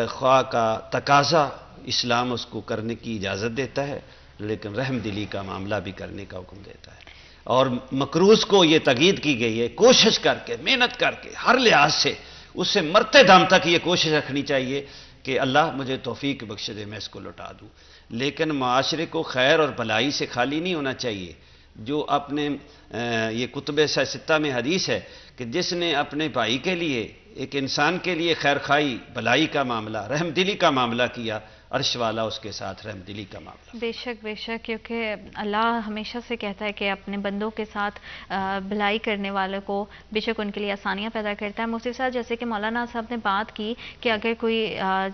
خواہ کا تقاضا، اسلام اس کو کرنے کی اجازت دیتا ہے، لیکن رحم دلی کا معاملہ بھی کرنے کا حکم دیتا ہے، اور مقروض کو یہ تاکید کی گئی ہے کوشش کر کے، محنت کر کے، ہر لحاظ سے اس سے مرتے دم تک یہ کوشش رکھنی چاہیے کہ اللہ مجھے توفیق بخش دے میں اس کو لوٹا دوں۔ لیکن معاشرے کو خیر اور بھلائی سے خالی نہیں ہونا چاہیے۔ جو اپنے یہ کتب ستہ میں حدیث ہے کہ جس نے اپنے بھائی کے لیے، ایک انسان کے لیے خیر خواہی، بھلائی کا معاملہ، رحم دلی کا معاملہ کیا، عرش والا اس کے ساتھ رحم دلی کا معاملہ۔ بے شک بے شک، کیونکہ اللہ ہمیشہ سے کہتا ہے کہ اپنے بندوں کے ساتھ بھلائی کرنے والوں کو بے شک ان کے لیے آسانیاں پیدا کرتا ہے۔ مفتی صاحب جیسے کہ مولانا صاحب نے بات کی کہ اگر کوئی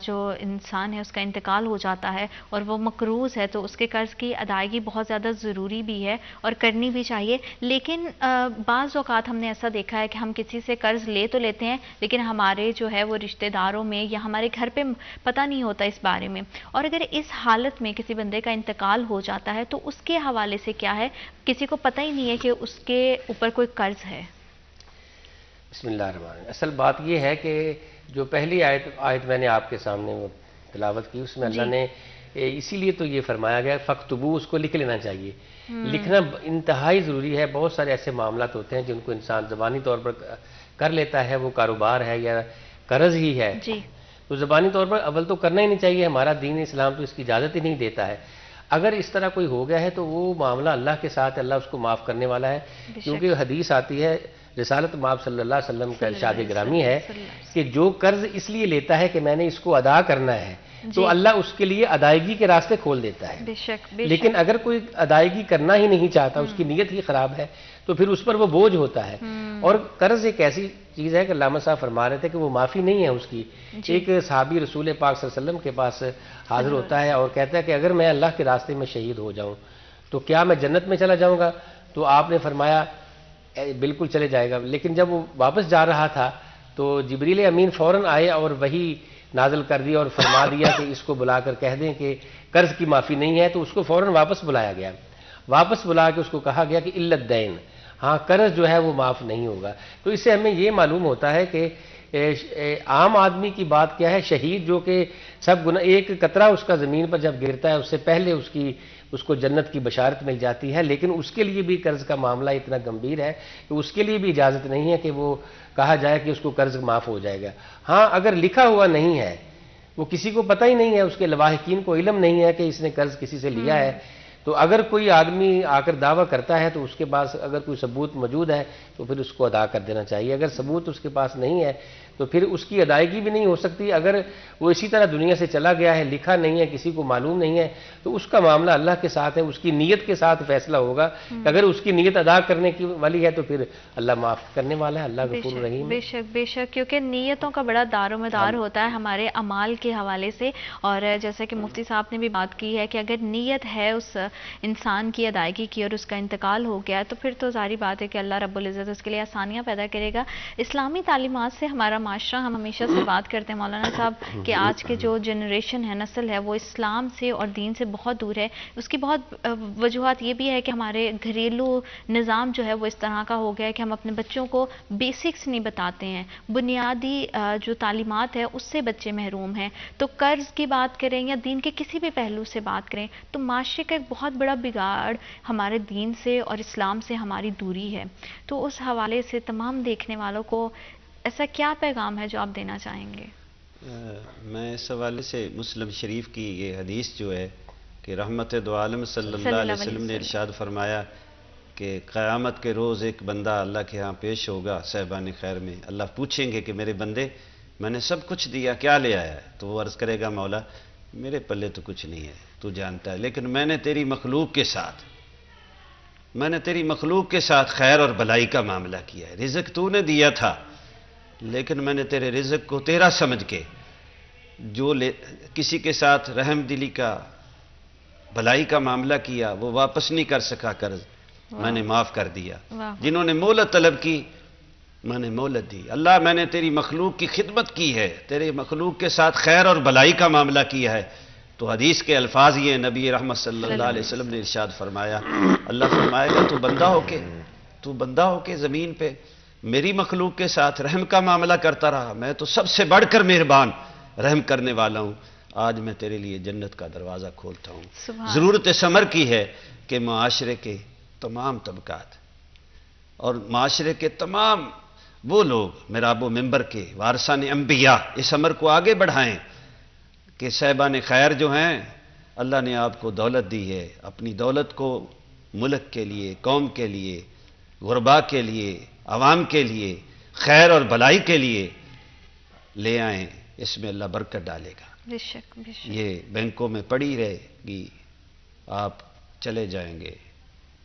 جو انسان ہے اس کا انتقال ہو جاتا ہے اور وہ مقروض ہے تو اس کے قرض کی ادائیگی بہت زیادہ ضروری بھی ہے اور کرنی بھی چاہیے، لیکن بعض اوقات ہم نے ایسا دیکھا ہے کہ ہم کسی سے قرض لے تو لیتے ہیں لیکن ہمارے جو ہے وہ رشتہ داروں میں یا ہمارے گھر پہ پتہ نہیں ہوتا اس بارے میں، اور اگر اس حالت میں کسی بندے کا انتقال ہو جاتا ہے تو اس کے حوالے سے کیا ہے؟ کسی کو پتہ ہی نہیں ہے کہ اس کے اوپر کوئی قرض ہے۔ بسم اللہ الرحمن الرحیم۔ اصل بات یہ ہے کہ جو پہلی آیت میں نے آپ کے سامنے تلاوت کی، اس میں اللہ نے اسی لیے تو یہ فرمایا گیا فَاكْتُبُوا، اس کو لکھ لینا چاہیے. لکھنا انتہائی ضروری ہے. بہت سارے ایسے معاملات ہوتے ہیں جن کو انسان زبانی طور پر کر لیتا ہے، وہ کاروبار ہے یا قرض ہی ہے، جی تو زبانی طور پر اول تو کرنا ہی نہیں چاہیے. ہمارا دین اسلام تو اس کی اجازت ہی نہیں دیتا ہے. اگر اس طرح کوئی ہو گیا ہے تو وہ معاملہ اللہ کے ساتھ، اللہ اس کو معاف کرنے والا ہے. کیونکہ حدیث آتی ہے، رسالت مآب صلی اللہ علیہ وسلم کا ارشاد گرامی ہے کہ جو قرض اس لیے لیتا ہے کہ میں نے اس کو ادا کرنا ہے، تو اللہ اس کے لیے ادائیگی کے راستے کھول دیتا ہے. بے شک لیکن اگر کوئی ادائیگی کرنا ہی نہیں چاہتا، اس کی نیت ہی خراب ہے، تو پھر اس پر وہ بوجھ ہوتا ہے. اور قرض ایک ایسی چیز ہے کہ علامہ صاحب فرما رہے تھے کہ وہ معافی نہیں ہے اس کی. ایک صحابی رسول پاک صلی اللہ علیہ وسلم کے پاس حاضر ہوتا ہے اور کہتا ہے کہ اگر میں اللہ کے راستے میں شہید ہو جاؤں تو کیا میں جنت میں چلا جاؤں گا؟ تو آپ نے فرمایا بالکل چلے جائے گا. لیکن جب وہ واپس جا رہا تھا تو جبریل امین فوراً آئے اور وہی نازل کر دیا اور فرما دیا کہ اس کو بلا کر کہہ دیں کہ قرض کی معافی نہیں ہے. تو اس کو فوراً واپس بلایا گیا. واپس بلا کے اس کو کہا گیا کہ علت دین، ہاں قرض جو ہے وہ معاف نہیں ہوگا. تو اس سے ہمیں یہ معلوم ہوتا ہے کہ عام آدمی کی بات کیا ہے، شہید جو کہ سب گناہ، ایک قطرہ اس کا زمین پر جب گرتا ہے اس سے پہلے اس کو جنت کی بشارت مل جاتی ہے. لیکن اس کے لیے بھی قرض کا معاملہ اتنا گمبھیر ہے کہ اس کے لیے بھی اجازت نہیں ہے کہ وہ کہا جائے کہ اس کو قرض معاف ہو جائے گا. ہاں اگر لکھا ہوا نہیں ہے، وہ کسی کو پتہ ہی نہیں ہے، اس کے لواحقین کو علم نہیں ہے کہ اس نے قرض کسی سے لیا ہے، تو اگر کوئی آدمی آ کر دعویٰ کرتا ہے تو اس کے پاس اگر کوئی ثبوت موجود ہے تو پھر اس کو ادا کر دینا چاہیے. اگر ثبوت اس کے پاس نہیں ہے تو پھر اس کی ادائیگی بھی نہیں ہو سکتی. اگر وہ اسی طرح دنیا سے چلا گیا ہے، لکھا نہیں ہے، کسی کو معلوم نہیں ہے، تو اس کا معاملہ اللہ کے ساتھ ہے. اس کی نیت کے ساتھ فیصلہ ہوگا کہ اگر اس کی نیت ادا کرنے کی والی ہے تو پھر اللہ معاف کرنے والا ہے، اللہ غفور رحیم. بے شک بے شک، کیونکہ نیتوں کا بڑا دار و مدار ہوتا ہے ہمارے اعمال کے حوالے سے. اور جیسا کہ مفتی صاحب نے بھی بات کی ہے کہ اگر نیت ہے اس انسان کی ادائیگی کی اور اس کا انتقال ہو گیا تو پھر تو ظاہری بات ہے کہ اللہ رب العزت اس کے لیے آسانیاں پیدا کرے گا. اسلامی تعلیمات سے ہمارا معاشرہ، ہم ہمیشہ سے بات کرتے ہیں مولانا صاحب کہ آج کے جو جنریشن ہے، نسل ہے، وہ اسلام سے اور دین سے بہت دور ہے. اس کی بہت وجوہات یہ بھی ہے کہ ہمارے گھریلو نظام جو ہے وہ اس طرح کا ہو گیا ہے کہ ہم اپنے بچوں کو بیسکس نہیں بتاتے ہیں، بنیادی جو تعلیمات ہے اس سے بچے محروم ہیں. تو قرض کی بات کریں یا دین کے کسی بھی پہلو سے بات کریں تو معاشرے کا ایک بہت بڑا بگاڑ ہمارے دین سے اور اسلام سے ہماری دوری ہے. تو اس حوالے سے تمام دیکھنے والوں کو ایسا کیا پیغام ہے جو آپ دینا چاہیں گے؟ میں اس حوالے سے مسلم شریف کی یہ حدیث جو ہے کہ رحمت دو عالم صلی اللہ علیہ وسلم نے ارشاد فرمایا کہ قیامت کے روز ایک بندہ اللہ کے ہاں پیش ہوگا صاحبان خیر میں. اللہ پوچھیں گے کہ میرے بندے میں نے سب کچھ دیا، کیا لے آیا ہے؟ تو وہ عرض کرے گا مولا میرے پلے تو کچھ نہیں ہے، تو جانتا ہے، لیکن میں نے تیری مخلوق کے ساتھ خیر اور بھلائی کا معاملہ کیا ہے. رزق تو نے دیا تھا لیکن میں نے تیرے رزق کو تیرا سمجھ کے جو کسی کے ساتھ رحم دلی کا بھلائی کا معاملہ کیا وہ واپس نہیں کر سکا قرض، میں نے معاف کر دیا. جنہوں نے مہلت طلب کی میں نے مہلت دی. اللہ میں نے تیری مخلوق کی خدمت کی ہے، تیرے مخلوق کے ساتھ خیر اور بھلائی کا معاملہ کیا ہے. تو حدیث کے الفاظ یہ نبی رحمت صلی اللہ علیہ وسلم نے ارشاد فرمایا، اللہ فرمائے گا تو بندہ ہو کے زمین پہ میری مخلوق کے ساتھ رحم کا معاملہ کرتا رہا، میں تو سب سے بڑھ کر مہربان رحم کرنے والا ہوں، آج میں تیرے لیے جنت کا دروازہ کھولتا ہوں. ضرورت ثمر کی ہے کہ معاشرے کے تمام طبقات اور معاشرے کے تمام وہ لوگ محراب و منبر کے وارثان انبیاء اس امر کو آگے بڑھائیں کہ صاحبان خیر جو ہیں اللہ نے آپ کو دولت دی ہے، اپنی دولت کو ملک کے لیے، قوم کے لیے، غربا کے لیے، عوام کے لیے، خیر اور بھلائی کے لیے لے آئیں. اس میں اللہ برکت ڈالے گا. بے شک بے شک. یہ بینکوں میں پڑی رہے گی، آپ چلے جائیں گے،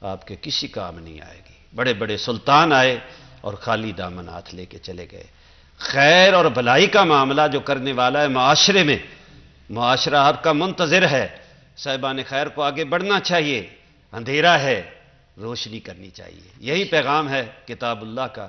آپ کے کسی کام نہیں آئے گی. بڑے بڑے سلطان آئے اور خالی دامن ہاتھ لے کے چلے گئے. خیر اور بھلائی کا معاملہ جو کرنے والا ہے معاشرے میں، معاشرہ آپ کا منتظر ہے. صاحبان خیر کو آگے بڑھنا چاہیے، اندھیرا ہے روشنی کرنی چاہیے. یہی پیغام ہے کتاب اللہ کا